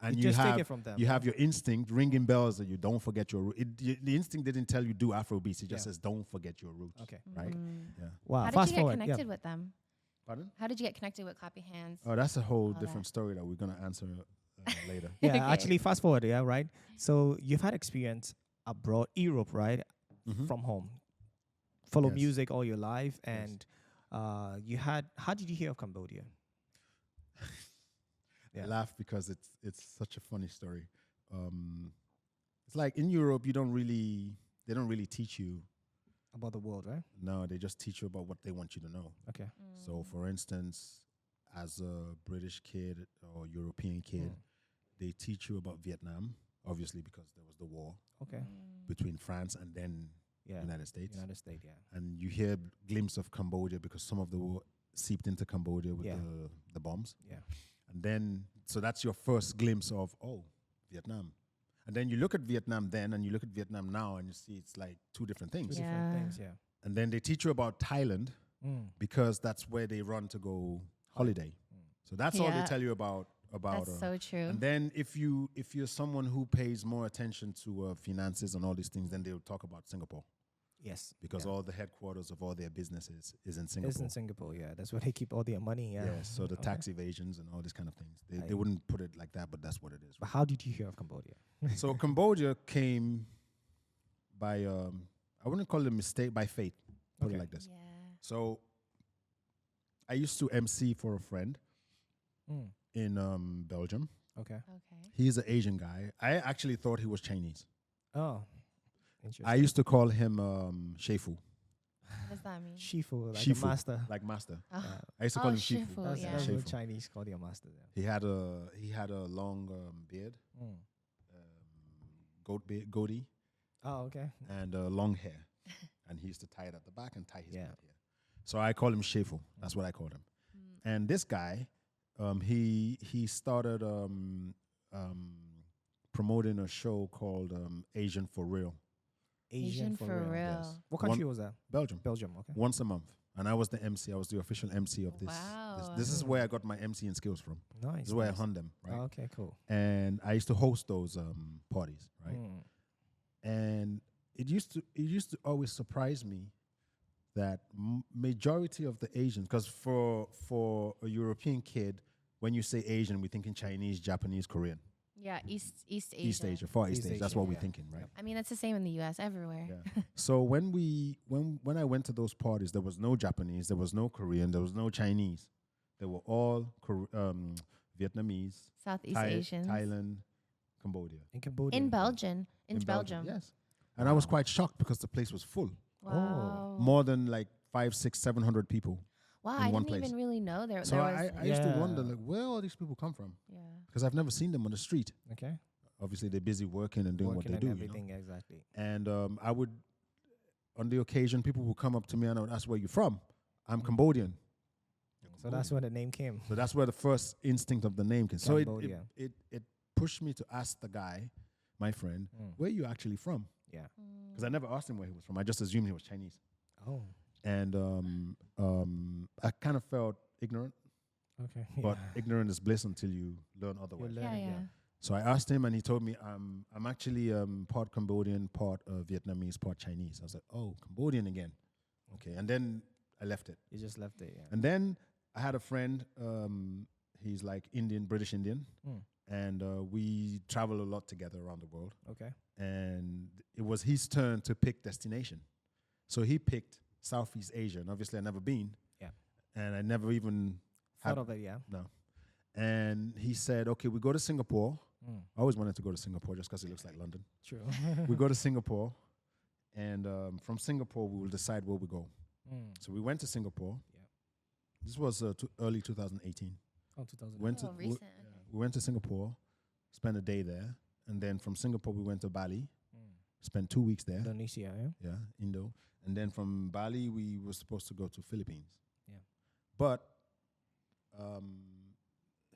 [SPEAKER 3] And you
[SPEAKER 1] just
[SPEAKER 3] have,
[SPEAKER 1] take it from them.
[SPEAKER 3] You have your instinct ringing bells that you don't forget your root. The instinct didn't tell you do Afro beats. It just says don't forget your roots.
[SPEAKER 1] Okay.
[SPEAKER 3] Right? Yeah.
[SPEAKER 1] Wow.
[SPEAKER 2] How
[SPEAKER 1] Fast
[SPEAKER 2] did you get
[SPEAKER 1] forward.
[SPEAKER 2] connected with them?
[SPEAKER 3] Pardon?
[SPEAKER 2] How did you get connected with Clap Your Hands?
[SPEAKER 3] Oh, that's a whole different story that we're gonna answer later.
[SPEAKER 1] Yeah,
[SPEAKER 2] Okay.
[SPEAKER 1] actually, fast forward. Yeah, right. So you've had experience abroad, Europe, right?
[SPEAKER 3] Mhm.
[SPEAKER 1] From home, follow
[SPEAKER 3] Yes.
[SPEAKER 1] music all your life, and you had. How did you hear of Cambodia?
[SPEAKER 3] I laugh because it's such a funny story. It's like in Europe, they don't really teach you
[SPEAKER 1] About the world, right?
[SPEAKER 3] No, they just teach you about what they want you to know.
[SPEAKER 1] Okay.
[SPEAKER 3] So, for instance, as a British kid or European kid, they teach you about Vietnam, obviously because there was the war
[SPEAKER 1] Okay.
[SPEAKER 3] between France and then United States.
[SPEAKER 1] United States, yeah.
[SPEAKER 3] And you hear glimpse of Cambodia because some of the war seeped into Cambodia with the bombs.
[SPEAKER 1] Yeah.
[SPEAKER 3] And then, so that's your first glimpse of, Vietnam. And then you look at Vietnam then and you look at Vietnam now and you see it's like two different things.
[SPEAKER 1] Different things, yeah.
[SPEAKER 3] And then they teach you about Thailand because that's where they run to go holiday. So that's all they tell you about.
[SPEAKER 2] That's so true.
[SPEAKER 3] And then if you're someone who pays more attention to finances and all these things, then they'll talk about Singapore.
[SPEAKER 1] Yes.
[SPEAKER 3] Because all the headquarters of all their businesses is in Singapore.
[SPEAKER 1] It's in Singapore, yeah. That's where they keep all their money, yeah.
[SPEAKER 3] Yeah, so the tax evasions and all these kind of things. They wouldn't put it like that, but that's what it is.
[SPEAKER 1] But how did you hear of Cambodia?
[SPEAKER 3] So Cambodia came by, I wouldn't call it a mistake, by fate. Put it like this.
[SPEAKER 2] Yeah.
[SPEAKER 3] So I used to MC for a friend in Belgium.
[SPEAKER 1] Okay.
[SPEAKER 3] He's an Asian guy. I actually thought he was Chinese.
[SPEAKER 1] Oh, interesting.
[SPEAKER 3] I used to call him Shefu.
[SPEAKER 2] What does that mean?
[SPEAKER 1] Shifu, like
[SPEAKER 3] Shifu,
[SPEAKER 1] a master.
[SPEAKER 3] like master.
[SPEAKER 2] Oh.
[SPEAKER 3] I used to call him
[SPEAKER 2] Shifu,
[SPEAKER 3] Shifu.
[SPEAKER 1] That's,
[SPEAKER 2] yeah.
[SPEAKER 1] that's what
[SPEAKER 3] Shifu.
[SPEAKER 1] Chinese call their master. Yeah.
[SPEAKER 3] He had a long beard, goatee,
[SPEAKER 1] Oh, okay.
[SPEAKER 3] and long hair, and he used to tie it at the back and tie his beard here. So I call him Shefu. That's what I called him. And this guy, he started promoting a show called Asian for Real.
[SPEAKER 2] Asian for real.
[SPEAKER 3] Yes.
[SPEAKER 1] What country was that?
[SPEAKER 3] Belgium.
[SPEAKER 1] Belgium, okay.
[SPEAKER 3] Once a month. And I was the MC. I was the official MC of this.
[SPEAKER 2] Wow.
[SPEAKER 3] This is where I got my MCing skills from.
[SPEAKER 1] Nice.
[SPEAKER 3] This is where I
[SPEAKER 1] nice.
[SPEAKER 3] hunt them, right?
[SPEAKER 1] Oh, okay, cool.
[SPEAKER 3] And I used to host those parties, right? And it used to always surprise me that majority of the Asians, because for a European kid, when you say Asian, we're thinking Chinese, Japanese, Korean.
[SPEAKER 2] Yeah, East Asia.
[SPEAKER 3] East Asia, Far East
[SPEAKER 1] East
[SPEAKER 3] Asia. That's
[SPEAKER 1] Asia,
[SPEAKER 3] what we're
[SPEAKER 1] yeah.
[SPEAKER 3] thinking, right?
[SPEAKER 2] I mean, it's the same in the U.S. everywhere.
[SPEAKER 3] Yeah. So when I went to those parties, there was no Japanese, there was no Korean, there was no Chinese. They were all Vietnamese,
[SPEAKER 2] Southeast Asians.
[SPEAKER 3] Thailand, Cambodia.
[SPEAKER 1] In Cambodia.
[SPEAKER 2] In Belgium. In Belgium.
[SPEAKER 3] Yes. And I was quite shocked because the place was full.
[SPEAKER 2] Wow.
[SPEAKER 3] More than like 500, 600, 700 people.
[SPEAKER 2] Wow,
[SPEAKER 3] in
[SPEAKER 2] I
[SPEAKER 3] one
[SPEAKER 2] didn't
[SPEAKER 3] place.
[SPEAKER 2] even really know there.
[SPEAKER 3] So
[SPEAKER 2] there was
[SPEAKER 3] I used to wonder, like, where all these people come from?
[SPEAKER 2] yeah.
[SPEAKER 3] Because I've never seen them on the street.
[SPEAKER 1] Okay.
[SPEAKER 3] Obviously, they're busy working and doing
[SPEAKER 1] Working
[SPEAKER 3] what they
[SPEAKER 1] and
[SPEAKER 3] do.
[SPEAKER 1] everything, exactly.
[SPEAKER 3] And I would, on the occasion, people would come up to me and I would ask, where you from? I'm Cambodian.
[SPEAKER 1] So that's where the name came.
[SPEAKER 3] So that's where the first instinct of the name came. So
[SPEAKER 1] Cambodia.
[SPEAKER 3] it pushed me to ask the guy, my friend, where are you actually from?
[SPEAKER 1] Yeah.
[SPEAKER 3] Because I never asked him where he was from. I just assumed he was Chinese.
[SPEAKER 1] Oh.
[SPEAKER 3] And I kind of felt ignorant,
[SPEAKER 1] Okay.
[SPEAKER 3] but ignorant is bliss until you learn otherwise.
[SPEAKER 1] You
[SPEAKER 2] Yeah,
[SPEAKER 1] learn,
[SPEAKER 2] yeah.
[SPEAKER 3] So I asked him, and he told me I'm actually part Cambodian, part Vietnamese, part Chinese. I was like, oh, Cambodian again. Okay, and then I left it.
[SPEAKER 1] You just left it, yeah.
[SPEAKER 3] And then I had a friend. He's like British Indian, and we travel a lot together around the world.
[SPEAKER 1] Okay.
[SPEAKER 3] And it was his turn to pick destination. So he picked Southeast Asia, and obviously I've never been.
[SPEAKER 1] Yeah.
[SPEAKER 3] And I never even
[SPEAKER 1] Thought of it, yeah.
[SPEAKER 3] No. And he said, okay, we go to Singapore. I always wanted to go to Singapore just because it looks like London.
[SPEAKER 1] True.
[SPEAKER 3] We go to Singapore, and from Singapore, we will decide where we go. So we went to Singapore.
[SPEAKER 1] Yeah.
[SPEAKER 3] This was early 2018.
[SPEAKER 1] Oh, 2000.
[SPEAKER 2] Recent.
[SPEAKER 3] We went to Singapore, spent a day there, and then from Singapore, we went to Bali, spent 2 weeks there.
[SPEAKER 1] Indonesia, yeah?
[SPEAKER 3] Yeah, Indo. And then from Bali, we were supposed to go to Philippines.
[SPEAKER 1] Yeah.
[SPEAKER 3] But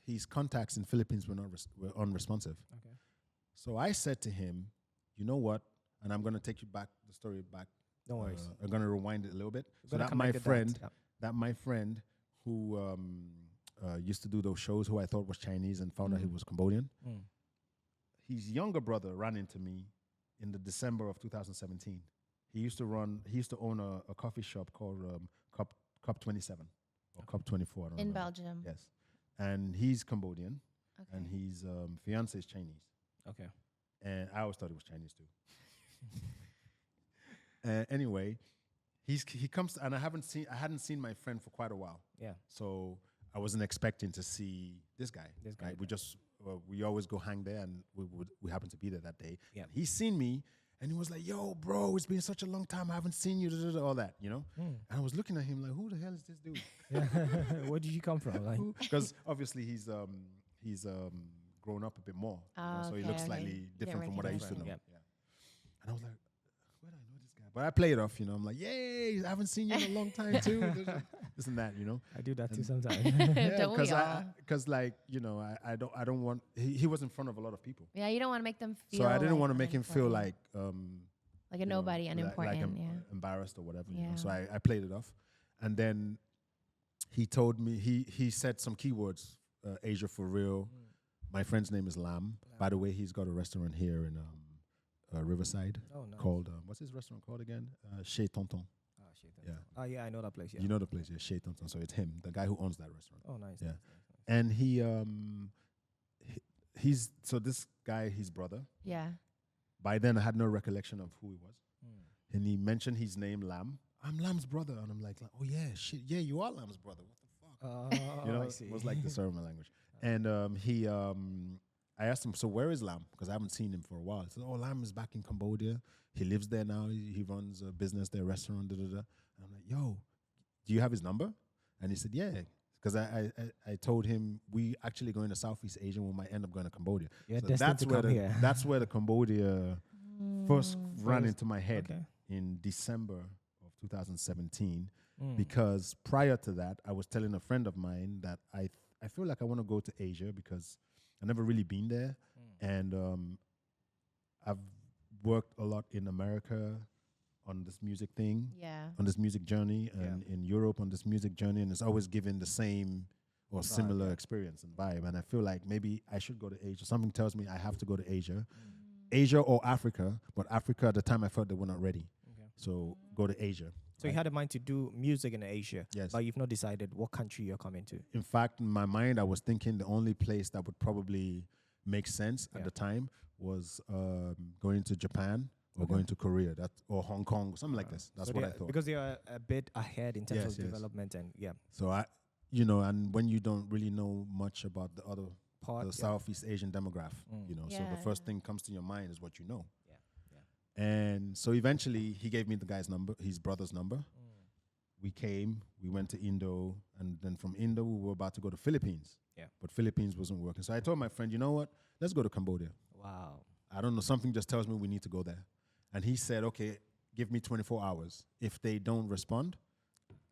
[SPEAKER 3] his contacts in Philippines were were unresponsive.
[SPEAKER 1] Okay.
[SPEAKER 3] So I said to him, you know what? And I'm going to take you back, the story back.
[SPEAKER 1] No worries.
[SPEAKER 3] I'm going to rewind it a little bit. So
[SPEAKER 1] Gonna
[SPEAKER 3] that my
[SPEAKER 1] connect the
[SPEAKER 3] friend,
[SPEAKER 1] dots,
[SPEAKER 3] that my friend who used to do those shows, who I thought was Chinese and found out he was Cambodian, his younger brother ran into me in the December of 2017. He used to own a coffee shop called Cup 27 or Cup 24. I don't know.
[SPEAKER 2] In Belgium.
[SPEAKER 3] Yes. And he's Cambodian,
[SPEAKER 2] Okay.
[SPEAKER 3] and his fiance is Chinese.
[SPEAKER 1] Okay.
[SPEAKER 3] And I always thought he was Chinese too. Anyway, he comes, and I hadn't seen my friend for quite a while.
[SPEAKER 1] Yeah.
[SPEAKER 3] So I wasn't expecting to see this guy. Right? We always go hang there, and we happened to be there that day.
[SPEAKER 1] Yeah.
[SPEAKER 3] He's seen me, and he was like, "Yo, bro, it's been such a long time. I haven't seen you." All that, you know. And I was looking at him like, "Who the hell is this dude?"
[SPEAKER 1] Where did you come from? Like,
[SPEAKER 3] because obviously he's grown up a bit more, so he looks slightly different from what I used to know.
[SPEAKER 1] Yeah.
[SPEAKER 3] And I was like, where do I know this guy? But I play it off, you know. I'm like, yay, I haven't seen you in a long time too. This and that, you know.
[SPEAKER 1] I do that too sometimes.
[SPEAKER 2] Don't we all?
[SPEAKER 3] Because like, you know, I don't want. He was in front of a lot of people,
[SPEAKER 2] Yeah, you don't want to make them feel.
[SPEAKER 3] so I didn't
[SPEAKER 2] like
[SPEAKER 3] want to make him feel
[SPEAKER 2] unimportant.
[SPEAKER 3] like
[SPEAKER 2] a nobody,
[SPEAKER 3] like
[SPEAKER 2] unimportant.
[SPEAKER 3] embarrassed or whatever. You know?
[SPEAKER 2] Yeah.
[SPEAKER 3] So I played it off, and then he told me he said some keywords, Asia for real. My friend's name is Lam. By the way, he's got a restaurant here in Riverside called what's his restaurant called again? Chez Tonton.
[SPEAKER 1] Oh, shit.
[SPEAKER 3] Yeah.
[SPEAKER 1] Oh, yeah, I know that place. Yeah.
[SPEAKER 3] You know the place, yeah, Chez Tonton. So it's him, the guy who owns that restaurant.
[SPEAKER 1] Oh, nice.
[SPEAKER 3] Yeah.
[SPEAKER 1] Nice.
[SPEAKER 3] And he's so this guy, his brother.
[SPEAKER 2] Yeah.
[SPEAKER 3] By then, I had no recollection of who he was. And he mentioned his name, Lam. I'm Lam's brother. And I'm like, oh, yeah, shit. Yeah, you are Lam's brother. What the fuck? You know,
[SPEAKER 1] I see.
[SPEAKER 3] it was like the Sermon language. And I asked him, so where is Lam? Because I haven't seen him for a while. He said, oh, Lam is back in Cambodia. He lives there now. He runs a business there, restaurant, da-da-da. And I'm like, yo, do you have his number? And he said, yeah. Because I told him we actually going to Southeast Asia and we might end up going to Cambodia.
[SPEAKER 1] Yeah,
[SPEAKER 3] so that's where the Cambodia first ran into my head in December of 2017. Because prior to that, I was telling a friend of mine that I feel like I want to go to Asia because I've never really been there. And I've worked a lot in America on this music thing, on this music journey, and in Europe on this music journey, and it's always given the same or similar experience and vibe. And I feel like maybe I should go to Asia. Something tells me I have to go to Asia. Asia or Africa, but Africa at the time I felt they were not ready. So go to Asia.
[SPEAKER 1] So you had in mind to do music in Asia,
[SPEAKER 3] yes,
[SPEAKER 1] but you've not decided what country you're coming to.
[SPEAKER 3] In fact, in my mind, I was thinking the only place that would probably make sense at the time was going to Japan or going to Korea, or Hong Kong, something like this. That's what I thought.
[SPEAKER 1] Because they are a bit ahead in terms of development and
[SPEAKER 3] So and when you don't really know much about the other part, the Southeast Asian demographic, so the first thing comes to your mind is what you know. And so eventually he gave me the guy's number, his brother's number. We came, we went to Indo, and then from Indo we were about to go to Philippines. But Philippines wasn't working. So I told my friend, you know what? Let's go to Cambodia.
[SPEAKER 1] Wow.
[SPEAKER 3] I don't know, something just tells me we need to go there. And he said, okay, give me 24 hours. If they don't respond,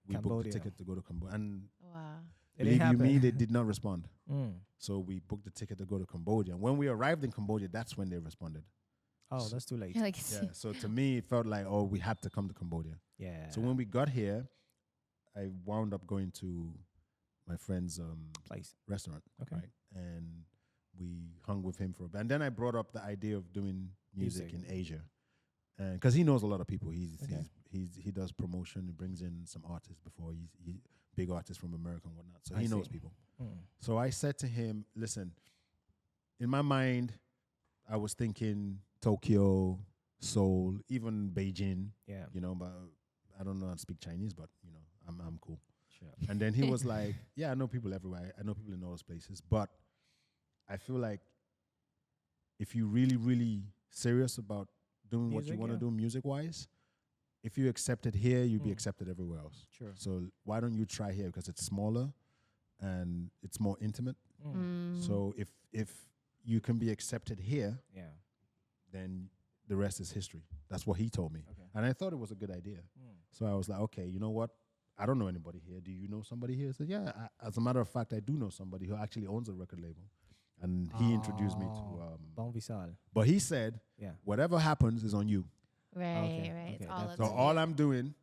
[SPEAKER 3] we book the ticket to go to Cambodia. And believe you me, they did not respond. So we booked the ticket to go to Cambodia. And when we arrived in Cambodia, that's when they responded.
[SPEAKER 1] Oh, that's too late.
[SPEAKER 3] So to me, it felt like, we had to come to Cambodia.
[SPEAKER 1] So
[SPEAKER 3] when we got here, I wound up going to my friend's restaurant. Right? And we hung with him for a bit. And then I brought up the idea of doing music in Asia. And because he knows a lot of people. He does promotion. He brings in some artists before. He's big artists from America and whatnot. So he knows people. So I said to him, listen, in my mind, I was thinking Tokyo, Seoul, even Beijing. But I don't know how to speak Chinese, but I'm cool.
[SPEAKER 1] Sure.
[SPEAKER 3] And then he was like, yeah, I know people everywhere. I know people in all those places. But I feel like if you really, really serious about doing what you want to do music-wise, if you accept it here, you'll be accepted everywhere else.
[SPEAKER 1] Sure.
[SPEAKER 3] So why don't you try here? Because it's smaller and it's more intimate. So if you can be accepted here, then the rest is history. That's what he told me.
[SPEAKER 1] Okay.
[SPEAKER 3] And I thought it was a good idea. So I was like, okay, you know what? I don't know anybody here. Do you know somebody here? I said, yeah. As a matter of fact, I do know somebody who actually owns a record label. And he introduced me to...
[SPEAKER 1] Bong Visal.
[SPEAKER 3] But he said, whatever happens is on you.
[SPEAKER 2] Right, right. It's all up
[SPEAKER 3] So
[SPEAKER 2] to
[SPEAKER 3] all
[SPEAKER 2] you.
[SPEAKER 3] I'm doing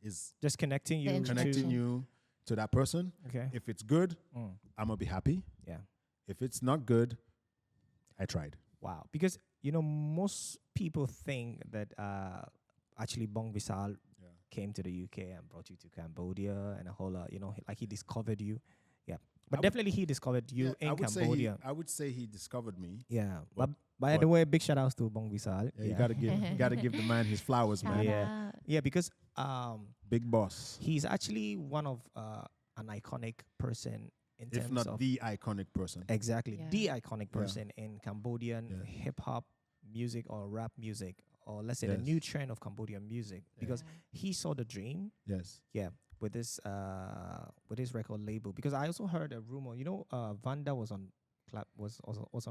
[SPEAKER 3] is
[SPEAKER 1] just connecting you
[SPEAKER 3] to that person.
[SPEAKER 1] Okay.
[SPEAKER 3] If it's good, I'm going to be happy.
[SPEAKER 1] Yeah.
[SPEAKER 3] If it's not good, I tried.
[SPEAKER 1] Wow. Because, most people think that actually Bong Visal came to the UK and brought you to Cambodia and a whole lot, like he discovered you. Yeah. But definitely he discovered you in Cambodia.
[SPEAKER 3] I would say he discovered me.
[SPEAKER 1] Yeah. But by the way, big shout outs to Bong Visal.
[SPEAKER 3] Yeah, you gotta give the man his flowers, man.
[SPEAKER 1] Yeah. Yeah, because
[SPEAKER 3] big boss.
[SPEAKER 1] he's actually one of an iconic person in terms
[SPEAKER 3] If not
[SPEAKER 1] of
[SPEAKER 3] the iconic person.
[SPEAKER 1] exactly
[SPEAKER 2] Yeah.
[SPEAKER 1] the iconic person in Cambodian hip hop music or rap music, or let's say the new trend of Cambodian music, because he saw the dream.
[SPEAKER 3] Yes.
[SPEAKER 1] Yeah, with this record label. Because I also heard a rumor. Vanda was on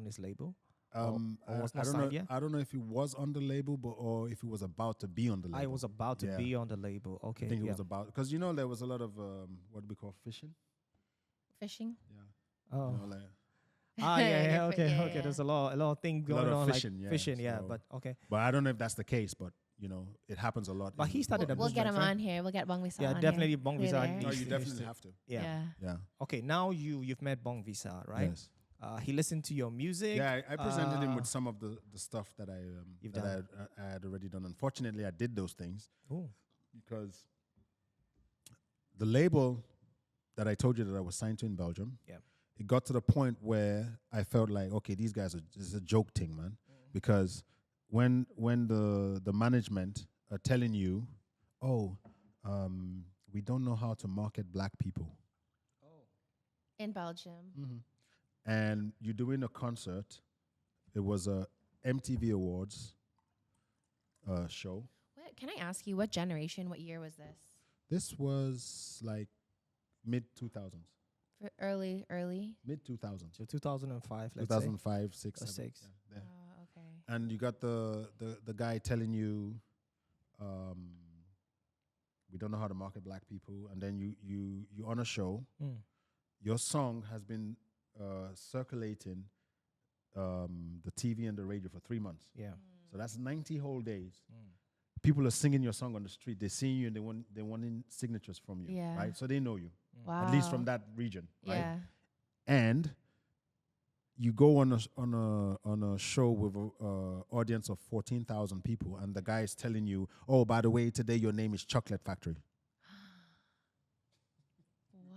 [SPEAKER 1] his label. Or was not signed yet?
[SPEAKER 3] I don't know if he was on the label, or if he was about to be on the label.
[SPEAKER 1] I was about to be on the label. Okay,
[SPEAKER 3] I think it was about, because there was a lot of what we call fishing.
[SPEAKER 2] Fishing?
[SPEAKER 3] Yeah.
[SPEAKER 1] Oh.
[SPEAKER 2] Yeah,
[SPEAKER 1] Okay. There's a lot of things going on,
[SPEAKER 3] fishing,
[SPEAKER 1] like fishing. Yeah,
[SPEAKER 3] so
[SPEAKER 1] but okay.
[SPEAKER 3] But I don't know if that's the case, but it happens a lot.
[SPEAKER 1] But he started
[SPEAKER 2] We'll get him on here. We'll get Bong Visal
[SPEAKER 1] Yeah,
[SPEAKER 2] on
[SPEAKER 1] definitely
[SPEAKER 2] here.
[SPEAKER 1] Bong
[SPEAKER 2] We're
[SPEAKER 1] Visal.
[SPEAKER 2] there.
[SPEAKER 3] No, you
[SPEAKER 1] needs
[SPEAKER 3] definitely
[SPEAKER 1] to-
[SPEAKER 3] have to.
[SPEAKER 1] Yeah.
[SPEAKER 3] Yeah.
[SPEAKER 1] Okay, now you've met Bong Visal, right?
[SPEAKER 3] Yes.
[SPEAKER 1] He listened to your music.
[SPEAKER 3] Yeah, I presented him with some of the stuff that I had already done. Unfortunately, I did those things because the label that I told you that I was signed to in Belgium, it got to the point where I felt like, okay, these guys this is a joke thing, man. Because when the management are telling you, we don't know how to market black people.
[SPEAKER 2] In Belgium.
[SPEAKER 3] And you're doing a concert. It was a MTV Awards show.
[SPEAKER 2] Can I ask you, what generation, what year was this?
[SPEAKER 3] This was like mid-2000s.
[SPEAKER 2] For early?
[SPEAKER 3] Mid-2000s.
[SPEAKER 1] So 2005, let's
[SPEAKER 3] 2005, 6,
[SPEAKER 1] Or
[SPEAKER 3] 7.
[SPEAKER 1] six.
[SPEAKER 3] Yeah, there.
[SPEAKER 2] Oh, okay.
[SPEAKER 3] And you got the guy telling you, we don't know how to market black people. And then you on a show. Your song has been circulating the TV and the radio for 3 months.
[SPEAKER 1] Yeah.
[SPEAKER 3] So that's 90 whole days. People are singing your song on the street. They're seeing you and they wanting signatures from you,
[SPEAKER 2] Yeah.
[SPEAKER 3] right? So they know you,
[SPEAKER 2] Wow.
[SPEAKER 3] at least from that region, right?
[SPEAKER 2] Yeah.
[SPEAKER 3] And you go on a show with an audience of 14,000 people, and the guy is telling you, "Oh, by the way, today your name is Chocolate Factory."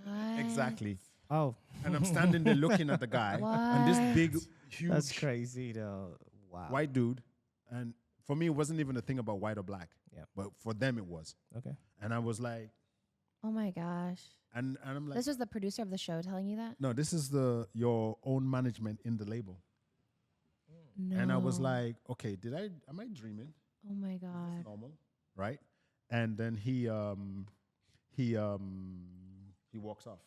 [SPEAKER 2] What?
[SPEAKER 3] Exactly.
[SPEAKER 1] Oh,
[SPEAKER 3] And I'm standing there looking at the guy, and this big, huge,
[SPEAKER 1] that's crazy though. Wow.
[SPEAKER 3] white dude. And for me, it wasn't even a thing about white or black.
[SPEAKER 1] Yeah.
[SPEAKER 3] But for them, it was.
[SPEAKER 1] Okay.
[SPEAKER 3] And I was like,
[SPEAKER 2] Oh my gosh.
[SPEAKER 3] and I'm like,
[SPEAKER 2] This was the producer of the show telling you that?
[SPEAKER 3] no, this is your own management in the label.
[SPEAKER 2] No.
[SPEAKER 3] And I was like, okay, am I dreaming?
[SPEAKER 2] Oh my
[SPEAKER 3] Is this
[SPEAKER 2] God.
[SPEAKER 3] normal, right? And then he walks off,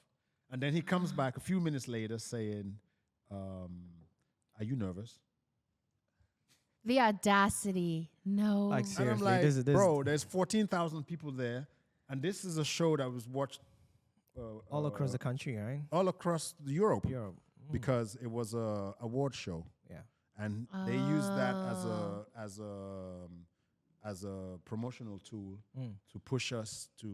[SPEAKER 3] and then he comes back a few minutes later saying, "Are you nervous?"
[SPEAKER 2] The audacity. No.
[SPEAKER 1] Like,
[SPEAKER 3] And I'm
[SPEAKER 1] seriously,
[SPEAKER 3] like,
[SPEAKER 1] this is
[SPEAKER 3] bro, there's 14,000 people there, and this is a show that was watched
[SPEAKER 1] all across the country, right?
[SPEAKER 3] all across Europe,
[SPEAKER 1] Europe.
[SPEAKER 3] because it was a award show.
[SPEAKER 1] Yeah.
[SPEAKER 3] And they use that as a promotional tool to push us to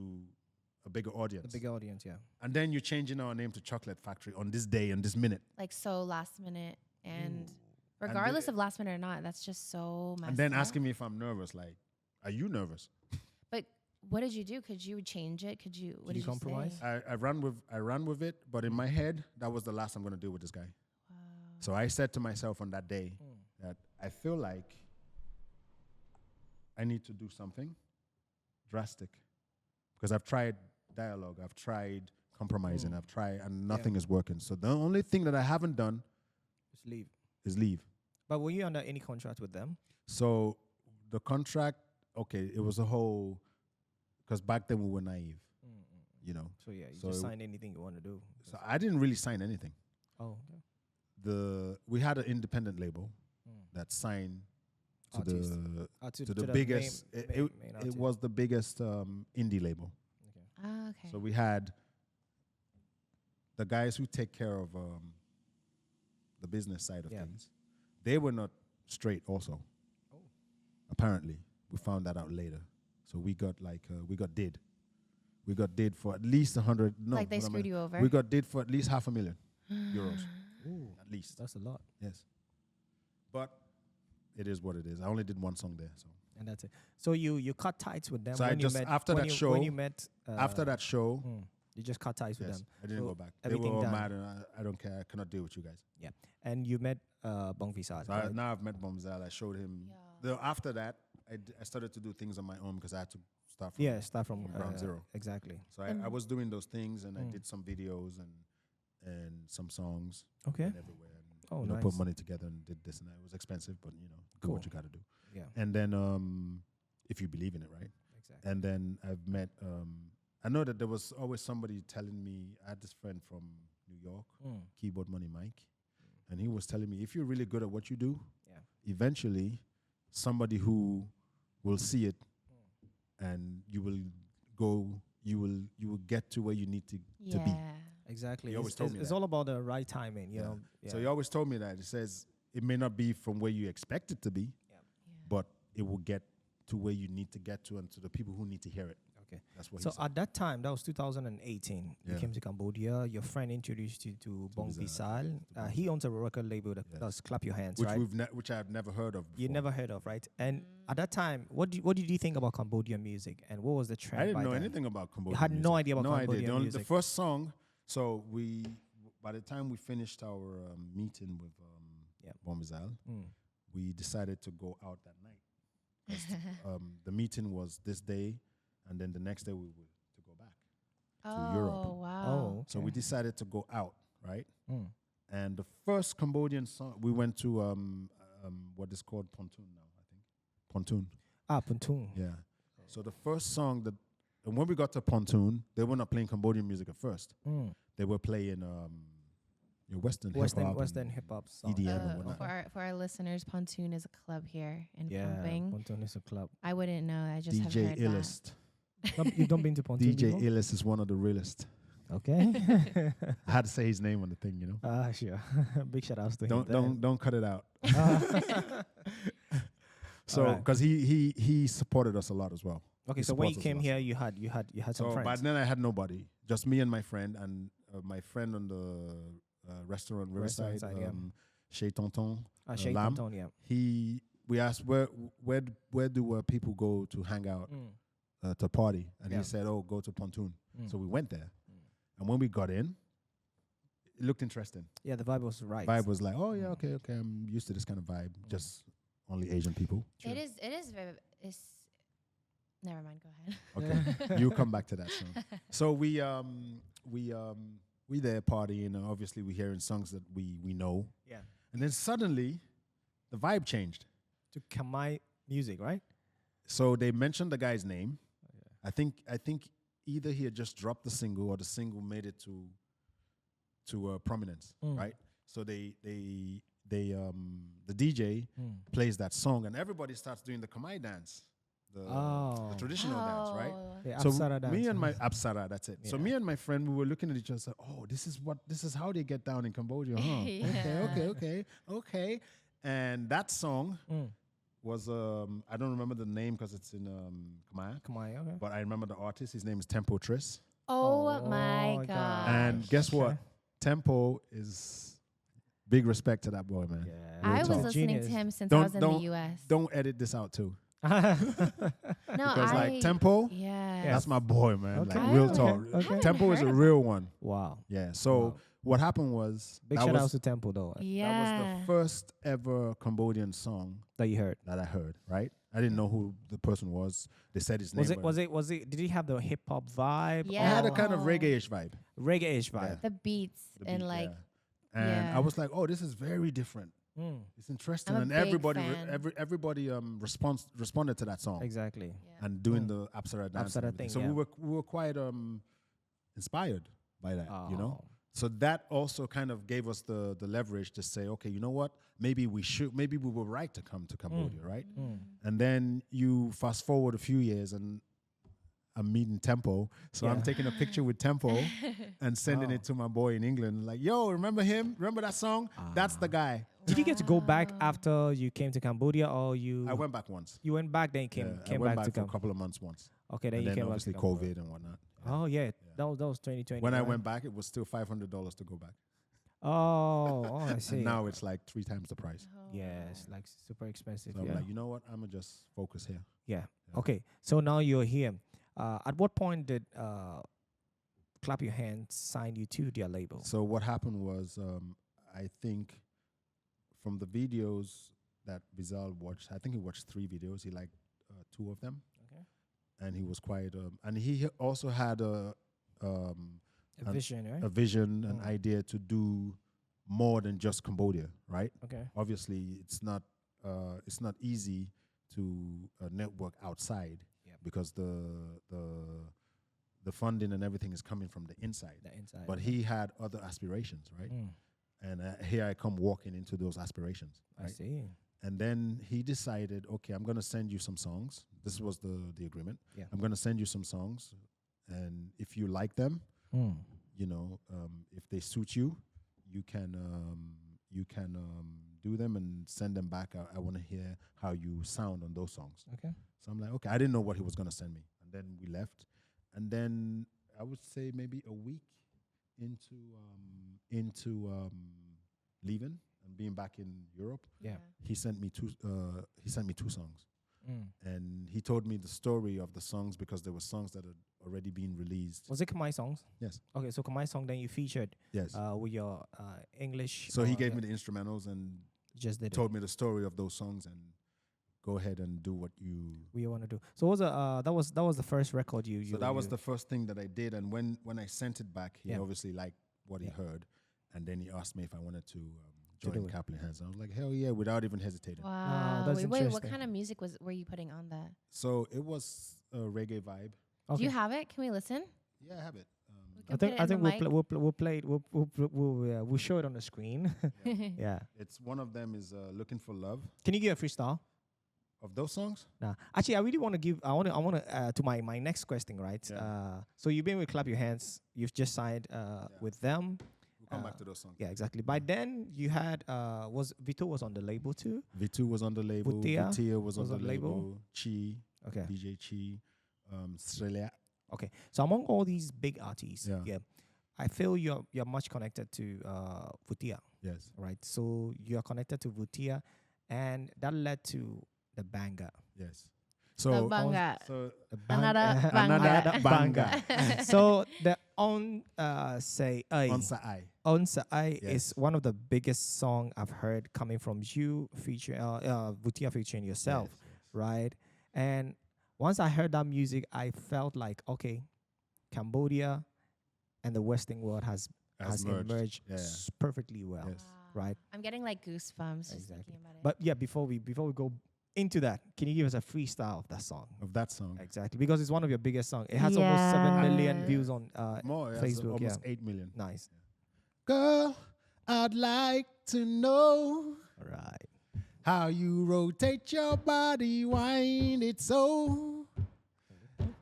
[SPEAKER 3] a bigger audience.
[SPEAKER 1] The big audience, yeah.
[SPEAKER 3] And then you're changing our name to Chocolate Factory on this day and this minute.
[SPEAKER 2] Like so last minute. And regardless of last minute or not, that's just so messed
[SPEAKER 3] And then
[SPEAKER 2] up.
[SPEAKER 3] asking me if I'm nervous, like, are you nervous?
[SPEAKER 2] But what did you do? Could you change it? What
[SPEAKER 1] Did
[SPEAKER 2] did
[SPEAKER 1] you compromise?
[SPEAKER 2] say?
[SPEAKER 3] I ran with it, but in my head, that was the last I'm gonna do with this guy. So I said to myself on that day that I feel like I need to do something drastic, because I've tried dialogue. I've tried compromising. I've tried, and nothing is working. So the only thing that I haven't done is leave.
[SPEAKER 1] But were you under any contract with them?
[SPEAKER 3] So the contract, okay, it was a whole, because back then we were naive, you know.
[SPEAKER 1] So you just signed anything you want to do.
[SPEAKER 3] So I didn't really sign anything.
[SPEAKER 1] Oh, okay.
[SPEAKER 3] We had an independent label that signed to the biggest. It was the biggest indie label.
[SPEAKER 2] Okay. Ah, okay.
[SPEAKER 3] So we had the guys who take care of the business side of things. They were not straight also. Oh. Apparently. We found that out later. So we got we got did. We got did for at least 100. No,
[SPEAKER 2] like they screwed you over?
[SPEAKER 3] We got did for at least €500,000.
[SPEAKER 1] Ooh,
[SPEAKER 3] at least.
[SPEAKER 1] That's a lot.
[SPEAKER 3] Yes. But it is what it is. I only did one song there. So.
[SPEAKER 1] And that's it. So you cut ties with them.
[SPEAKER 3] So
[SPEAKER 1] when
[SPEAKER 3] after that show.
[SPEAKER 1] When you met.
[SPEAKER 3] After that show.
[SPEAKER 1] You just cut ties with them.
[SPEAKER 3] I didn't go back. They were all mad and I don't care. I cannot deal with you guys.
[SPEAKER 1] Yeah. And you met Bong Visal.
[SPEAKER 3] So right? Now I've met Bong Visal. I showed him. After that, I started to do things on my own because I had to start from ground zero.
[SPEAKER 1] Exactly.
[SPEAKER 3] So I was doing those things and I did some videos and some songs.
[SPEAKER 1] Okay.
[SPEAKER 3] And everywhere. And,
[SPEAKER 1] nice.
[SPEAKER 3] Put money together and did this and that. It was expensive, but do what you got to do.
[SPEAKER 1] Yeah.
[SPEAKER 3] And then if you believe in it, right?
[SPEAKER 1] Exactly.
[SPEAKER 3] And then I've met. I know that there was always somebody telling me. I had this friend from New York, Keyboard Money Mike, and he was telling me if you're really good at what you do, eventually somebody who will see it and you will get to where you need to be.
[SPEAKER 1] Exactly.
[SPEAKER 3] He always told me
[SPEAKER 1] it's
[SPEAKER 3] that.
[SPEAKER 1] all about the right timing, you know. Yeah.
[SPEAKER 3] So he always told me that. He says it may not be from where you expect it to be, but it will get to where you need to get to and to the people who need to hear it.
[SPEAKER 1] Okay.
[SPEAKER 3] That's what
[SPEAKER 1] so
[SPEAKER 3] he said.
[SPEAKER 1] At that time, that was 2018. You came to Cambodia. Your friend introduced you to Bong Visal. He owns a record label that does Clap Your Hands,
[SPEAKER 3] which
[SPEAKER 1] right?
[SPEAKER 3] Which I've never heard of before.
[SPEAKER 1] You never heard of, right? And at that time, what did you think about Cambodian music? And what was the trend?
[SPEAKER 3] I didn't know anything about Cambodian
[SPEAKER 1] You had
[SPEAKER 3] music.
[SPEAKER 1] no idea about Cambodian music.
[SPEAKER 3] The first song, so by the time we finished our meeting with Bong Visal, we decided to go out that night. The meeting was this day, and then the next day we were to go back to Europe.
[SPEAKER 2] Oh, wow.
[SPEAKER 1] Oh, okay.
[SPEAKER 3] So we decided to go out, right? And the first Cambodian song, we went to what is called Pontoon now, I think. Pontoon.
[SPEAKER 1] Pontoon.
[SPEAKER 3] Yeah. So the first song and when we got to Pontoon, they were not playing Cambodian music at first. They were playing Western
[SPEAKER 1] hip hop song.
[SPEAKER 3] EDM and whatnot.
[SPEAKER 2] For our listeners, Pontoon is a club here in
[SPEAKER 1] Yeah,
[SPEAKER 2] Phnom
[SPEAKER 1] Pontoon is a club.
[SPEAKER 2] I wouldn't know. I just have
[SPEAKER 3] DJ
[SPEAKER 2] heard
[SPEAKER 3] Illest.
[SPEAKER 1] You don't been to Pontoon
[SPEAKER 3] DJ
[SPEAKER 1] before?
[SPEAKER 3] Illest is one of the realest.
[SPEAKER 1] Okay.
[SPEAKER 3] I had to say his name on the thing,
[SPEAKER 1] Sure. Big shout outs to him.
[SPEAKER 3] Don't cut it out. So because he supported us a lot as well.
[SPEAKER 1] Okay, so when you came here, you had some friends.
[SPEAKER 3] But then I had nobody, just me and my friend, and my friend on the restaurant Riverside, Chez Tonton.
[SPEAKER 1] Chez
[SPEAKER 3] Lam.
[SPEAKER 1] Tonton, yeah.
[SPEAKER 3] We asked where do people go to hang out to party, and he said, "Oh, go to Pontoon." So we went there, and when we got in, it looked interesting.
[SPEAKER 1] Yeah, the vibe was right.
[SPEAKER 3] Vibe was like, "Oh yeah, okay, I'm used to this kind of vibe." Just only Asian people.
[SPEAKER 2] True. It is very. Never mind. Go ahead.
[SPEAKER 3] Okay, you come back to that soon. So we there partying, and obviously we hearing songs that we know.
[SPEAKER 1] Yeah.
[SPEAKER 3] And then suddenly, the vibe changed
[SPEAKER 1] to Khmer music, right?
[SPEAKER 3] So they mentioned the guy's name. I think either he had just dropped the single or the single made it to prominence, right? So the DJ plays that song and everybody starts doing the Khmer dance, the traditional dance, right?
[SPEAKER 1] The
[SPEAKER 3] so
[SPEAKER 1] Apsara dance.
[SPEAKER 3] Me and my Apsara, that's it. Yeah. So me and my friend, we were looking at each other and said, "Oh, this is how they get down in Cambodia, huh?" Okay. And that song was I don't remember the name because it's in Khmer.
[SPEAKER 1] Khmer, okay.
[SPEAKER 3] But I remember the artist. His name is Tempo Tris.
[SPEAKER 2] Oh my God!
[SPEAKER 3] And guess what? Tempo is big respect to that boy, man.
[SPEAKER 1] Yeah.
[SPEAKER 2] I was listening to him since I was in the US.
[SPEAKER 3] Don't edit this out too.
[SPEAKER 2] No,
[SPEAKER 3] because like Tempo, that's my boy, man.
[SPEAKER 1] Okay.
[SPEAKER 3] Like real talk.
[SPEAKER 1] Okay.
[SPEAKER 3] Tempo is a real one.
[SPEAKER 1] Wow.
[SPEAKER 3] Yeah. So what happened was
[SPEAKER 1] big shout out to Tempo though.
[SPEAKER 2] Yeah.
[SPEAKER 3] That was the first ever Cambodian song
[SPEAKER 1] that you heard.
[SPEAKER 3] That I heard, right? I didn't know who the person was. They said his name.
[SPEAKER 1] Was it? Did he have the hip hop vibe?
[SPEAKER 2] Yeah.
[SPEAKER 3] It had a kind of reggae-ish vibe.
[SPEAKER 1] Reggae-ish vibe.
[SPEAKER 2] The beats and
[SPEAKER 3] beat,
[SPEAKER 2] like.
[SPEAKER 3] yeah. And
[SPEAKER 2] Yeah.
[SPEAKER 3] I was like, oh, this is very different. It's interesting,
[SPEAKER 2] I'm a
[SPEAKER 3] and
[SPEAKER 2] big
[SPEAKER 3] everybody,
[SPEAKER 2] fan.
[SPEAKER 3] everybody responded to that song.
[SPEAKER 1] Exactly.
[SPEAKER 2] Yeah.
[SPEAKER 3] And doing the Apsara dance.
[SPEAKER 1] Apsara
[SPEAKER 3] and everything.
[SPEAKER 1] thing,
[SPEAKER 3] So
[SPEAKER 1] yeah.
[SPEAKER 3] we were quite inspired by that, you know.
[SPEAKER 1] Oh.
[SPEAKER 3] So that also kind of gave us the leverage to say, okay, you know what? Maybe we were right to come to Cambodia, right? And then you fast forward a few years, and I'm meeting Tempo. So I'm
[SPEAKER 1] Yeah.
[SPEAKER 3] taking a picture with Tempo and sending it to my boy in England. Like, yo, remember him? Remember that song? That's the guy.
[SPEAKER 1] Did you get to go back after you came to Cambodia, or you?
[SPEAKER 3] I went back once.
[SPEAKER 1] You went back, then you came
[SPEAKER 3] I went
[SPEAKER 1] back to
[SPEAKER 3] back for a
[SPEAKER 1] Cambodia.
[SPEAKER 3] couple of months once.
[SPEAKER 1] Okay, then
[SPEAKER 3] And
[SPEAKER 1] you
[SPEAKER 3] then
[SPEAKER 1] came back
[SPEAKER 3] obviously
[SPEAKER 1] to Cambodia.
[SPEAKER 3] COVID and whatnot.
[SPEAKER 1] Oh yeah, that was 2020.
[SPEAKER 3] When I
[SPEAKER 1] right?
[SPEAKER 3] went back, it was still $500 to go back.
[SPEAKER 1] Oh, I see.
[SPEAKER 3] And now it's like 3 times the price.
[SPEAKER 1] Yeah, it's like super expensive.
[SPEAKER 3] So
[SPEAKER 1] yeah.
[SPEAKER 3] I'm like, you know what? I'm going to just focus here.
[SPEAKER 1] Yeah. Okay. So now you're here. At what point did Clap Your Hands sign you to their label?
[SPEAKER 3] So what happened was, I think from the videos that Bizal watched, I think he watched 3 videos. He liked 2 of them.
[SPEAKER 1] Okay.
[SPEAKER 3] And he was quite, and he also had a
[SPEAKER 1] vision, right?
[SPEAKER 3] a vision, an idea to do more than just Cambodia, right?
[SPEAKER 1] Okay.
[SPEAKER 3] Obviously, it's not easy to network outside because the funding and everything is coming from the inside.
[SPEAKER 1] The inside.
[SPEAKER 3] But he had other aspirations, right? And here I come walking into those aspirations.
[SPEAKER 1] I
[SPEAKER 3] Right?
[SPEAKER 1] see.
[SPEAKER 3] And then he decided, okay, I'm going to send you some songs. This was the agreement.
[SPEAKER 1] Yeah.
[SPEAKER 3] I'm going to send you some songs, and if you like them, you know, if they suit you, you can do them and send them back. I want to hear how you sound on those songs.
[SPEAKER 1] Okay.
[SPEAKER 3] So I'm like, okay, I didn't know what he was going to send me. And then we left. And then I would say maybe a week into leaving and being back in Europe,
[SPEAKER 1] Yeah.
[SPEAKER 3] he sent me 2 songs. And he told me the story of the songs because there were songs that had already been released.
[SPEAKER 1] Was it Khmer songs?
[SPEAKER 3] Yes.
[SPEAKER 1] Okay, so Khmer song then you featured
[SPEAKER 3] Yes.
[SPEAKER 1] with your English.
[SPEAKER 3] So he gave me the instrumentals and
[SPEAKER 1] just did
[SPEAKER 3] told me the story of those songs and go ahead and do what you
[SPEAKER 1] want to do. So what was that was the first record you
[SPEAKER 3] So that was the first thing that I did, and when I sent it back, he obviously liked what he heard, and then he asked me if I wanted to join Clap Your Hands. I was like, hell yeah, without even hesitating.
[SPEAKER 2] Wow.
[SPEAKER 1] that's
[SPEAKER 2] Wait, what
[SPEAKER 1] interesting.
[SPEAKER 2] kind of music were you putting on that?
[SPEAKER 3] So it was a reggae vibe.
[SPEAKER 2] Do you have it? Can we listen?
[SPEAKER 3] Yeah, I have it.
[SPEAKER 1] I think we'll show it on the screen. Yeah.
[SPEAKER 3] It's one of them is Looking for Love.
[SPEAKER 1] Can you give a freestyle?
[SPEAKER 3] Of those songs?
[SPEAKER 1] Nah. Actually, I really want to give. I want to to my next question, right?
[SPEAKER 3] Yeah.
[SPEAKER 1] So you've been with Clap Your Hands. You've just signed with them.
[SPEAKER 3] We'll come back to those songs.
[SPEAKER 1] Yeah, exactly. By then you had was Vito was on the label too.
[SPEAKER 3] V2 was on the label.
[SPEAKER 1] Vutia
[SPEAKER 3] was on the label. Chi.
[SPEAKER 1] Okay.
[SPEAKER 3] DJ Chi. Sela.
[SPEAKER 1] Okay. So among all these big artists, I feel you're much connected to Vutia.
[SPEAKER 3] Yes.
[SPEAKER 1] Right. So you're connected to Vutia, and that led to the banger.
[SPEAKER 3] Yes. So
[SPEAKER 2] The banga.
[SPEAKER 3] So
[SPEAKER 2] Another banga.
[SPEAKER 3] another banga.
[SPEAKER 1] So the On Say Ay.
[SPEAKER 3] Onsa I.
[SPEAKER 1] On Say Ay
[SPEAKER 3] Yes.
[SPEAKER 1] is one of the biggest song I've heard coming from you, featuring Vutia featuring yourself,
[SPEAKER 3] Yes, yes.
[SPEAKER 1] right? And once I heard that music, I felt like, okay, Cambodia and the Western world has emerged
[SPEAKER 3] Yeah.
[SPEAKER 1] perfectly well,
[SPEAKER 3] Yes.
[SPEAKER 1] right?
[SPEAKER 2] I'm getting like goosebumps just
[SPEAKER 1] Exactly.
[SPEAKER 2] thinking about it.
[SPEAKER 1] But yeah, before we go into that, can you give us a freestyle of that song?
[SPEAKER 3] Of that song.
[SPEAKER 1] Exactly, because it's one of your biggest songs. It has almost 7 million
[SPEAKER 2] Yeah.
[SPEAKER 1] views on
[SPEAKER 3] More. It has
[SPEAKER 1] Facebook.
[SPEAKER 3] almost 8 million.
[SPEAKER 1] Nice.
[SPEAKER 3] Girl, I'd like to know
[SPEAKER 1] All right.
[SPEAKER 3] how you rotate your body, wind it so.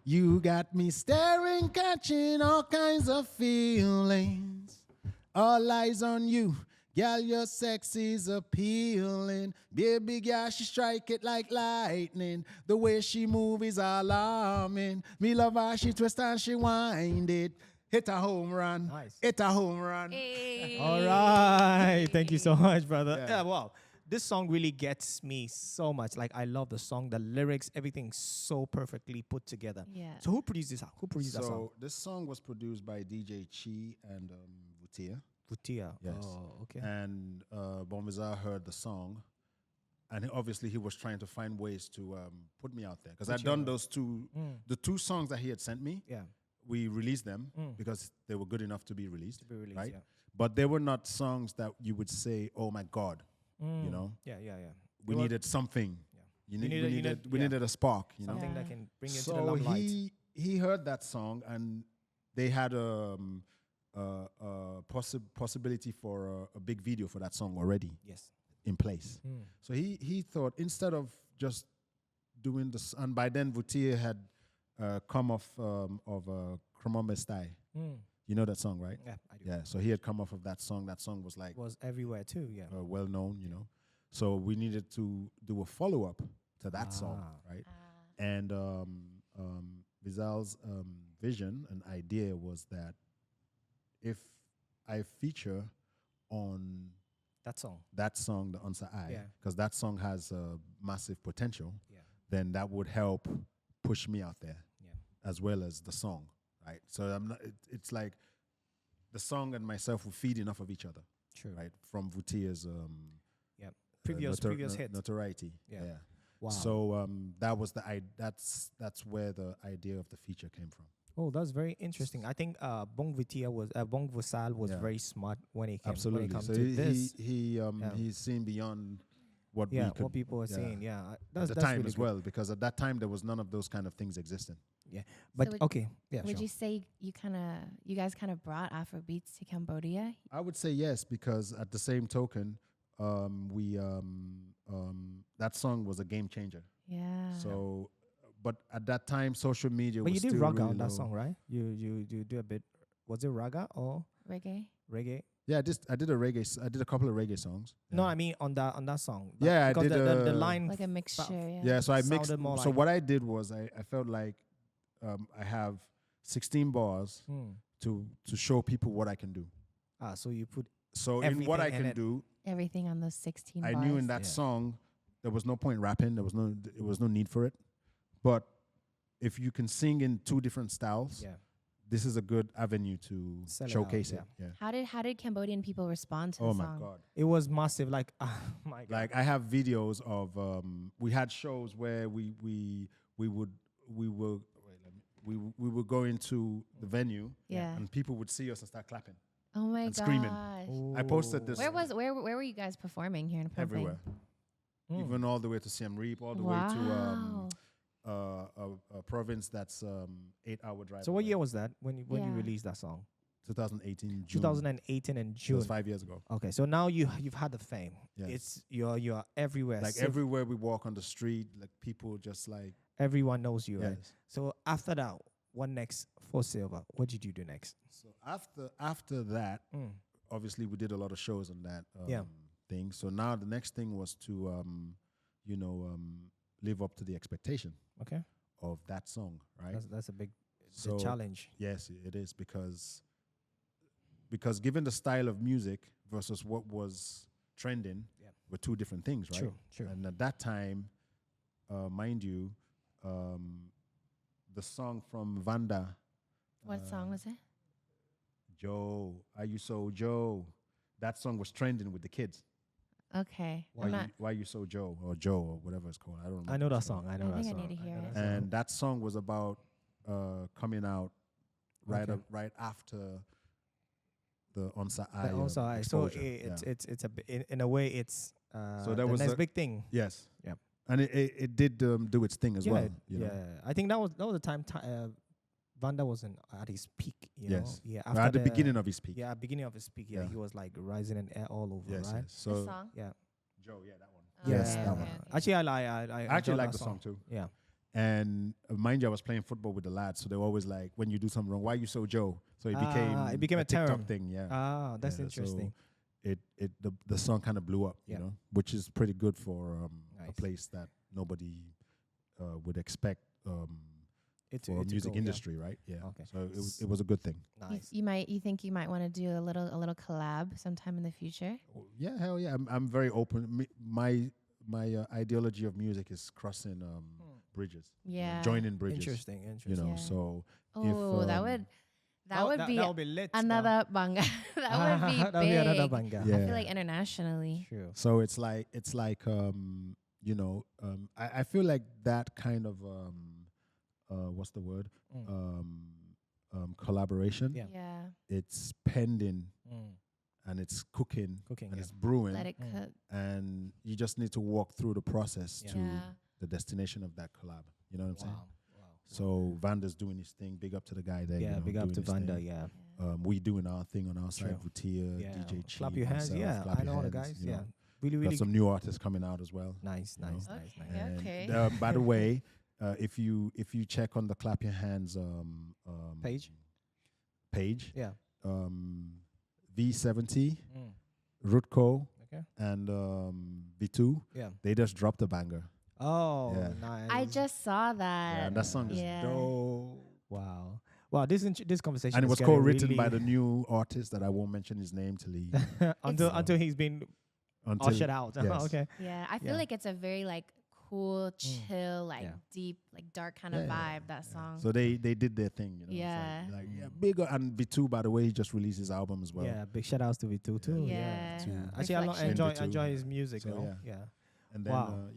[SPEAKER 3] You got me staring, catching all kinds of feelings. All eyes on you. Girl, your sex is appealing. Baby girl, she strike it like lightning. The way she move is alarming. Me love her, she twist and she wind it. Hit a home run.
[SPEAKER 1] Nice.
[SPEAKER 3] Hit a home run.
[SPEAKER 2] Hey.
[SPEAKER 1] All right. Thank you so much, brother.
[SPEAKER 3] Yeah.
[SPEAKER 1] Yeah, wow. This song really gets me so much. Like, I love the song, the lyrics, everything so perfectly put together.
[SPEAKER 2] Yeah.
[SPEAKER 1] So who produced this? Who produced that song?
[SPEAKER 3] So this song was produced by DJ Chi and Vutia.
[SPEAKER 1] Vutia.
[SPEAKER 3] Yes.
[SPEAKER 1] Oh, okay.
[SPEAKER 3] And Bonvizar heard the song obviously he was trying to find ways to put me out there because I'd done those the 2 songs that he had sent me.
[SPEAKER 1] Yeah.
[SPEAKER 3] We released them because they were good enough to be released. Right?
[SPEAKER 1] Yeah.
[SPEAKER 3] But they were not songs that you would say, "Oh my God," you know.
[SPEAKER 1] Yeah.
[SPEAKER 3] We needed something.
[SPEAKER 1] Yeah.
[SPEAKER 3] We needed a spark. You
[SPEAKER 1] something
[SPEAKER 3] know.
[SPEAKER 1] that can bring you into the limelight.
[SPEAKER 3] So he heard that song and they had possibility for a big video for that song already.
[SPEAKER 1] Yes.
[SPEAKER 3] In place. So he thought instead of just doing this, and by then Vutia had come off of Kromombe Style. You know that song, right?
[SPEAKER 1] Yeah, I do.
[SPEAKER 3] Yeah, so he had come off of that song. That song was like
[SPEAKER 1] was everywhere too. Yeah,
[SPEAKER 3] well known. You know, so we needed to do a follow up to that song, right? And Vizal's vision and idea was that if I feature on
[SPEAKER 1] that song,
[SPEAKER 3] the Answer I, because that song has massive potential, then that would help push me out there, as well as the song, right? So I'm not. It's like the song and myself will feed enough of each other,
[SPEAKER 1] true,
[SPEAKER 3] right? From Vutia's
[SPEAKER 1] previous hits,
[SPEAKER 3] notoriety, yeah.
[SPEAKER 1] Wow.
[SPEAKER 3] So that was that's where the idea of the feature came from.
[SPEAKER 1] Oh, that's very interesting. I think Bong Vusal was very smart when he came.
[SPEAKER 3] Absolutely.
[SPEAKER 1] When it
[SPEAKER 3] so
[SPEAKER 1] to this.
[SPEAKER 3] he's seen beyond what
[SPEAKER 1] what people were saying. Yeah,
[SPEAKER 3] at the time really as well, because at that time there was none of those kind of things existing.
[SPEAKER 1] Yeah, but
[SPEAKER 2] so would you say you guys kind of brought Afrobeats to Cambodia?
[SPEAKER 3] I would say yes, because at the same token, that song was a game changer.
[SPEAKER 2] Yeah.
[SPEAKER 3] So, but at that time, social media.
[SPEAKER 1] But
[SPEAKER 3] was
[SPEAKER 1] you did
[SPEAKER 3] still
[SPEAKER 1] raga
[SPEAKER 3] really
[SPEAKER 1] on that
[SPEAKER 3] low.
[SPEAKER 1] song, right? You do a bit. Was it raga or
[SPEAKER 2] reggae?
[SPEAKER 3] Yeah, I did a reggae. I did a couple of reggae songs.
[SPEAKER 1] No, I mean on that song.
[SPEAKER 3] Yeah, I
[SPEAKER 1] because
[SPEAKER 3] did
[SPEAKER 1] the line
[SPEAKER 2] like a mixture.
[SPEAKER 3] Yeah, so I mixed.
[SPEAKER 1] More
[SPEAKER 3] So
[SPEAKER 1] like
[SPEAKER 3] what I did was I felt like I have 16 bars to show people what I can do.
[SPEAKER 1] So you put
[SPEAKER 3] so in what I can do,
[SPEAKER 2] everything on those 16
[SPEAKER 3] I
[SPEAKER 2] bars.
[SPEAKER 3] knew in that song there was no point rapping. There was no need for it. But if you can sing in 2 different styles, this is a good avenue to showcase it. Yeah.
[SPEAKER 2] How did Cambodian people respond to the song?
[SPEAKER 3] Oh my God.
[SPEAKER 1] It was massive. Like, my God.
[SPEAKER 3] Like I have videos of we had shows where we would go into the venue and people would see us and start clapping.
[SPEAKER 2] Oh my
[SPEAKER 3] and
[SPEAKER 2] gosh.
[SPEAKER 3] screaming. I posted this.
[SPEAKER 2] Where were you guys performing here in Phnom Penh?
[SPEAKER 3] Everywhere. Even all the way to Siem Reap, all the way to a province that's 8-hour drive.
[SPEAKER 1] So what year was that when you released that song?
[SPEAKER 3] 2018 June.
[SPEAKER 1] 2018 in June.
[SPEAKER 3] It was 5 years ago.
[SPEAKER 1] Okay, so now you've had the fame.
[SPEAKER 3] Yes.
[SPEAKER 1] It's you're everywhere.
[SPEAKER 3] Like everywhere we walk on the street, like people just like
[SPEAKER 1] everyone knows you.
[SPEAKER 3] yes.
[SPEAKER 1] Right? So after that, what next for Silva? What did you do next?
[SPEAKER 3] So after that, obviously we did a lot of shows on that thing. So now the next thing was to live up to the expectation of that song, right?
[SPEAKER 1] That's a big challenge.
[SPEAKER 3] Yes, it is because given the style of music versus what was trending were 2 different things, right?
[SPEAKER 1] True.
[SPEAKER 3] And at that time, mind you, the song from Vanda.
[SPEAKER 2] What song was it?
[SPEAKER 3] Joe, Are You So Joe? That song was trending with the kids.
[SPEAKER 2] Okay.
[SPEAKER 3] Why You So Joe or Joe or whatever it's called. I don't know.
[SPEAKER 1] I know that song. I
[SPEAKER 2] think I need to hear it.
[SPEAKER 3] And that song was about coming out right after the Onsa I.
[SPEAKER 1] So it's a in a way it's
[SPEAKER 3] so that
[SPEAKER 1] the
[SPEAKER 3] was
[SPEAKER 1] next big thing.
[SPEAKER 3] Yes.
[SPEAKER 1] Yep.
[SPEAKER 3] And it did do its thing as well. You know?
[SPEAKER 1] I think that was the time Vanda was at his peak. You know? Yeah.
[SPEAKER 3] After at the beginning of his peak.
[SPEAKER 1] Yeah, beginning of his peak. Yeah, he was like rising in air all over.
[SPEAKER 3] Yes.
[SPEAKER 1] Right.
[SPEAKER 3] Yes. So
[SPEAKER 2] the song?
[SPEAKER 1] Yeah.
[SPEAKER 3] Joe, that one.
[SPEAKER 1] Yes,
[SPEAKER 3] that
[SPEAKER 1] one.
[SPEAKER 3] one.
[SPEAKER 1] Actually, I
[SPEAKER 3] actually like the song too.
[SPEAKER 1] Yeah.
[SPEAKER 3] And mind you, I was playing football with the lads, so they were always like, when you do something wrong, why you so Joe? So it became a TikTok
[SPEAKER 1] term.
[SPEAKER 3] thing, yeah.
[SPEAKER 1] That's interesting.
[SPEAKER 3] So the song kind of blew up, you know, which is pretty good for a place that nobody would expect for music industry, right? Yeah. Okay. So it was a good thing.
[SPEAKER 2] Nice. You think you might want to do a little collab sometime in the future?
[SPEAKER 3] Yeah, hell yeah. I'm very open. My ideology of music is crossing bridges.
[SPEAKER 2] Yeah.
[SPEAKER 3] Joining bridges.
[SPEAKER 1] Interesting.
[SPEAKER 3] You know, so
[SPEAKER 2] that That would be
[SPEAKER 1] that would be lit.
[SPEAKER 2] another banga. That would be
[SPEAKER 1] That would
[SPEAKER 2] big.
[SPEAKER 1] be another banger.
[SPEAKER 3] Yeah.
[SPEAKER 2] I feel like internationally.
[SPEAKER 1] True.
[SPEAKER 3] So it's like I feel like that kind of what's the word? Collaboration.
[SPEAKER 1] Yeah.
[SPEAKER 2] Yeah.
[SPEAKER 3] It's pending and it's cooking
[SPEAKER 1] Cooking.
[SPEAKER 3] and
[SPEAKER 1] Yeah.
[SPEAKER 3] it's brewing,
[SPEAKER 2] Let it cook.
[SPEAKER 3] and you just need to walk through the process
[SPEAKER 1] Yeah.
[SPEAKER 3] to
[SPEAKER 2] Yeah.
[SPEAKER 3] the destination of that collab. You know what I'm saying?
[SPEAKER 1] Wow.
[SPEAKER 3] So Vanda's doing his thing. Big up to the guy there.
[SPEAKER 1] Yeah.
[SPEAKER 3] you know,
[SPEAKER 1] Big up
[SPEAKER 3] doing
[SPEAKER 1] to
[SPEAKER 3] his
[SPEAKER 1] Vanda.
[SPEAKER 3] thing.
[SPEAKER 1] Yeah.
[SPEAKER 3] We doing our thing on our side.
[SPEAKER 1] True.
[SPEAKER 3] Vutia,
[SPEAKER 1] Yeah.
[SPEAKER 3] DJ Chi,
[SPEAKER 1] Clap your hands.
[SPEAKER 3] myself,
[SPEAKER 1] Yeah.
[SPEAKER 3] Clap
[SPEAKER 1] I
[SPEAKER 3] Your
[SPEAKER 1] know the
[SPEAKER 3] Hands,
[SPEAKER 1] guys.
[SPEAKER 3] you
[SPEAKER 1] Yeah.
[SPEAKER 3] know.
[SPEAKER 1] Really,
[SPEAKER 3] Got
[SPEAKER 1] really
[SPEAKER 3] some new artists coming out as well.
[SPEAKER 1] nice.
[SPEAKER 3] you know.
[SPEAKER 1] Nice.
[SPEAKER 2] Okay,
[SPEAKER 3] And,
[SPEAKER 2] okay.
[SPEAKER 3] by the way, if you check on the Clap Your Hands page,
[SPEAKER 1] Yeah.
[SPEAKER 3] V70,
[SPEAKER 1] Mm.
[SPEAKER 3] Rutko,
[SPEAKER 1] Okay.
[SPEAKER 3] and V2,
[SPEAKER 1] Yeah.
[SPEAKER 3] they just dropped a banger.
[SPEAKER 1] Oh,
[SPEAKER 3] Yeah.
[SPEAKER 1] nice.
[SPEAKER 2] I just saw that.
[SPEAKER 3] Yeah, and that song is
[SPEAKER 2] Yeah.
[SPEAKER 3] dope.
[SPEAKER 1] Wow. Wow. This conversation
[SPEAKER 3] And it
[SPEAKER 1] is
[SPEAKER 3] was
[SPEAKER 1] getting
[SPEAKER 3] co-written
[SPEAKER 1] really
[SPEAKER 3] by the new artist that I won't mention his name till he
[SPEAKER 1] until he's been
[SPEAKER 3] until
[SPEAKER 1] ushered out.
[SPEAKER 3] yes.
[SPEAKER 1] Okay.
[SPEAKER 2] Yeah, I feel
[SPEAKER 1] Yeah.
[SPEAKER 2] like it's a very like cool, chill, like
[SPEAKER 1] Yeah.
[SPEAKER 2] deep, like dark kind
[SPEAKER 3] Yeah,
[SPEAKER 2] of
[SPEAKER 3] yeah,
[SPEAKER 2] vibe. That song.
[SPEAKER 3] So they did their thing, you know.
[SPEAKER 2] Yeah.
[SPEAKER 3] It's like bigger, and V2, by the way, he just released his album as well.
[SPEAKER 1] Yeah. Big shout outs to V2 too.
[SPEAKER 2] Yeah.
[SPEAKER 1] Yeah. Actually, I
[SPEAKER 2] Reflection.
[SPEAKER 3] V2,
[SPEAKER 1] enjoy his music.
[SPEAKER 3] So,
[SPEAKER 1] though. Yeah.
[SPEAKER 3] And then
[SPEAKER 1] Wow.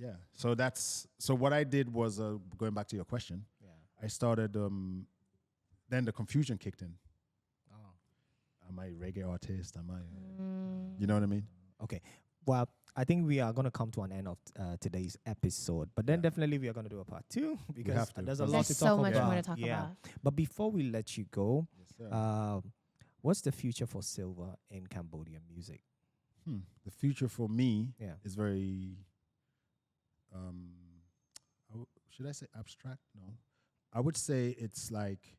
[SPEAKER 3] So what I did was going back to your question.
[SPEAKER 1] Yeah.
[SPEAKER 3] I started then the confusion kicked in.
[SPEAKER 1] Oh.
[SPEAKER 3] Am I a reggae artist? Am I
[SPEAKER 2] Mm.
[SPEAKER 3] you know what I mean?
[SPEAKER 1] Okay. Well, I think we are going to come to an end of today's episode, but then
[SPEAKER 3] Yeah.
[SPEAKER 1] definitely we are going to do a part 2 because
[SPEAKER 3] have to.
[SPEAKER 1] there's a lot
[SPEAKER 2] There's
[SPEAKER 1] to
[SPEAKER 2] so
[SPEAKER 1] talk
[SPEAKER 2] much
[SPEAKER 1] about.
[SPEAKER 2] more to talk
[SPEAKER 1] yeah.
[SPEAKER 2] about.
[SPEAKER 1] But before we let you go,
[SPEAKER 3] Yes, sir.
[SPEAKER 1] what's the future for Silver in Cambodian music?
[SPEAKER 3] The future for me
[SPEAKER 1] Yeah.
[SPEAKER 3] is very should I say abstract? No. I would say it's like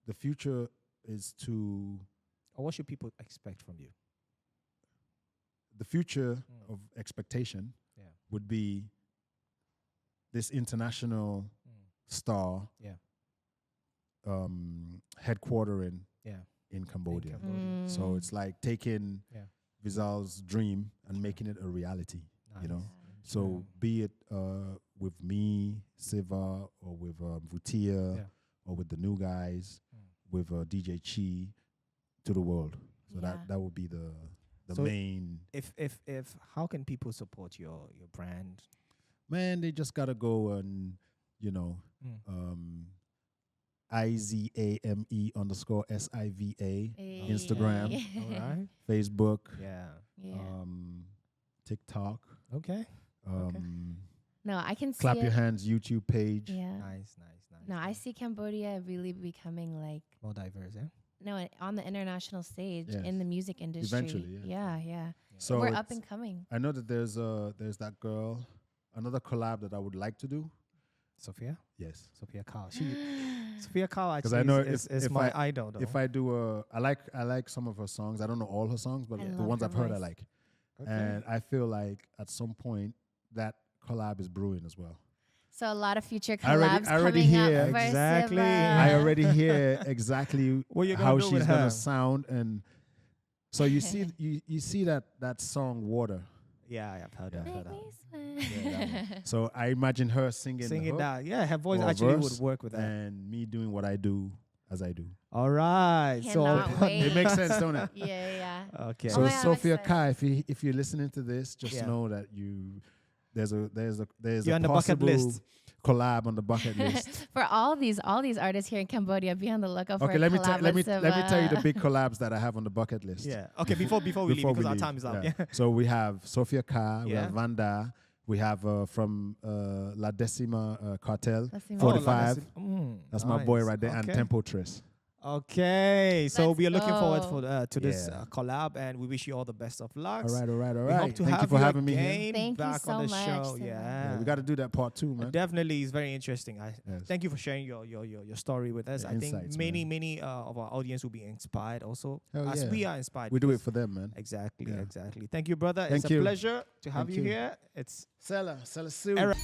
[SPEAKER 3] the future is to
[SPEAKER 1] Or what should people expect from you?
[SPEAKER 3] the future of expectation
[SPEAKER 1] Yeah.
[SPEAKER 3] would be this international star
[SPEAKER 1] Yeah.
[SPEAKER 3] Headquartering
[SPEAKER 1] Yeah.
[SPEAKER 3] in Cambodia.
[SPEAKER 2] Mm.
[SPEAKER 3] So it's like taking
[SPEAKER 1] Yeah.
[SPEAKER 3] Vizal's dream and making it a reality, you know.
[SPEAKER 1] Nice.
[SPEAKER 3] So be it with me, Siva, or with Vutia,
[SPEAKER 1] Yeah.
[SPEAKER 3] or with the new guys, with DJ Chi, to the world. So
[SPEAKER 2] Yeah.
[SPEAKER 3] that would be the
[SPEAKER 1] So
[SPEAKER 3] main.
[SPEAKER 1] If how can people support your brand?
[SPEAKER 3] Man, they just gotta go and IZAME_SIVA,
[SPEAKER 2] Hey.
[SPEAKER 3] Instagram,
[SPEAKER 1] All right.
[SPEAKER 3] Facebook,
[SPEAKER 1] Yeah.
[SPEAKER 2] Yeah.
[SPEAKER 3] TikTok,
[SPEAKER 1] Okay.
[SPEAKER 2] No, I can see
[SPEAKER 3] Clap
[SPEAKER 2] it.
[SPEAKER 3] Your Hands YouTube page.
[SPEAKER 2] Yeah.
[SPEAKER 1] Nice.
[SPEAKER 2] No, I see Cambodia really becoming like
[SPEAKER 1] More diverse, yeah.
[SPEAKER 2] on the international stage
[SPEAKER 3] Yes.
[SPEAKER 2] in the music industry.
[SPEAKER 3] Eventually,
[SPEAKER 2] Yeah.
[SPEAKER 3] So
[SPEAKER 2] We're
[SPEAKER 3] it's-
[SPEAKER 2] up and coming.
[SPEAKER 3] I know that there's that girl, another collab that I would like to do.
[SPEAKER 1] Sophia
[SPEAKER 3] Yes,
[SPEAKER 1] Carl. Sophia Carl
[SPEAKER 3] because
[SPEAKER 1] actually
[SPEAKER 3] I know
[SPEAKER 1] is
[SPEAKER 3] if
[SPEAKER 1] my idol though.
[SPEAKER 3] if I do I like some of her songs. I don't know all her songs, but
[SPEAKER 2] I
[SPEAKER 3] the
[SPEAKER 2] love
[SPEAKER 3] ones
[SPEAKER 2] her
[SPEAKER 3] I've heard I
[SPEAKER 2] voice.
[SPEAKER 3] like.
[SPEAKER 1] Okay.
[SPEAKER 3] And I feel like at some point that collab is brewing as well.
[SPEAKER 2] So a lot of future
[SPEAKER 3] I already-
[SPEAKER 2] collabs
[SPEAKER 3] I already
[SPEAKER 2] coming
[SPEAKER 3] hear-
[SPEAKER 2] up for
[SPEAKER 1] Exactly.
[SPEAKER 2] Siva.
[SPEAKER 3] I already hear exactly
[SPEAKER 1] What you're gonna
[SPEAKER 3] how
[SPEAKER 1] do
[SPEAKER 3] she's
[SPEAKER 1] with
[SPEAKER 3] gonna
[SPEAKER 1] her.
[SPEAKER 3] sound, and so you see you see that song Water.
[SPEAKER 1] yeah, I've heard
[SPEAKER 3] Yeah.
[SPEAKER 1] that.
[SPEAKER 2] Make me sweat.
[SPEAKER 3] Yeah, that one. So I imagine her singing
[SPEAKER 1] Singing
[SPEAKER 3] the hook
[SPEAKER 1] that. Yeah, her voice
[SPEAKER 3] or
[SPEAKER 1] actually
[SPEAKER 3] verse,
[SPEAKER 1] would work with that.
[SPEAKER 3] and me doing what I do as I do.
[SPEAKER 1] All right.
[SPEAKER 2] Cannot
[SPEAKER 1] So
[SPEAKER 2] wait.
[SPEAKER 3] It makes sense, don't it?
[SPEAKER 2] Yeah.
[SPEAKER 1] okay.
[SPEAKER 3] So
[SPEAKER 2] my God, I'm
[SPEAKER 3] Sophia
[SPEAKER 2] excited.
[SPEAKER 3] Kai, if you're listening to this, just
[SPEAKER 1] Yeah.
[SPEAKER 3] know that there's
[SPEAKER 1] You're
[SPEAKER 3] a
[SPEAKER 1] on the bucket
[SPEAKER 3] possible
[SPEAKER 1] list.
[SPEAKER 3] collab on the bucket list.
[SPEAKER 2] For all these artists here in Cambodia, be on the lookout for
[SPEAKER 3] Okay,
[SPEAKER 2] a
[SPEAKER 3] let me
[SPEAKER 2] collab
[SPEAKER 3] let me
[SPEAKER 2] with
[SPEAKER 3] let me tell you the
[SPEAKER 2] Siva.
[SPEAKER 3] big collabs that I have on the bucket list.
[SPEAKER 1] Yeah. Okay. Before we leave, because our time is up. Yeah.
[SPEAKER 3] So we have Sophia Ka, we
[SPEAKER 1] Yeah.
[SPEAKER 3] have Vanda, we have from La Decima Cartel,
[SPEAKER 2] Let's see more.
[SPEAKER 3] 45. That's my boy
[SPEAKER 1] nice.
[SPEAKER 3] right there, and
[SPEAKER 1] Okay.
[SPEAKER 3] Tempo Tres.
[SPEAKER 1] Okay, so
[SPEAKER 2] Let's
[SPEAKER 1] we are looking forward
[SPEAKER 2] go.
[SPEAKER 1] to this
[SPEAKER 3] Yeah.
[SPEAKER 1] collab, and we wish you all the best of luck.
[SPEAKER 3] All right.
[SPEAKER 1] We hope to
[SPEAKER 3] Thank
[SPEAKER 1] have
[SPEAKER 3] you for having me
[SPEAKER 1] again
[SPEAKER 3] here.
[SPEAKER 2] Thank you
[SPEAKER 1] back
[SPEAKER 2] so
[SPEAKER 1] on the
[SPEAKER 2] much,
[SPEAKER 1] show.
[SPEAKER 2] Siva.
[SPEAKER 1] Yeah,
[SPEAKER 3] We got to do that part 2, man.
[SPEAKER 1] Definitely, it's very interesting.
[SPEAKER 3] Yes.
[SPEAKER 1] Thank you for sharing your story with us.
[SPEAKER 3] The
[SPEAKER 1] I think
[SPEAKER 3] insights,
[SPEAKER 1] many of our audience will be inspired also,
[SPEAKER 3] Hell
[SPEAKER 1] as
[SPEAKER 3] yeah.
[SPEAKER 1] we are inspired.
[SPEAKER 3] We do it
[SPEAKER 1] because-
[SPEAKER 3] for them, man.
[SPEAKER 1] Exactly,
[SPEAKER 3] Yeah.
[SPEAKER 1] exactly. Thank you, brother.
[SPEAKER 3] Thank
[SPEAKER 1] it's
[SPEAKER 3] you.
[SPEAKER 1] a pleasure to have
[SPEAKER 3] Thank
[SPEAKER 1] you
[SPEAKER 3] you.
[SPEAKER 1] here. It's
[SPEAKER 3] Sela Sue.
[SPEAKER 1] Era-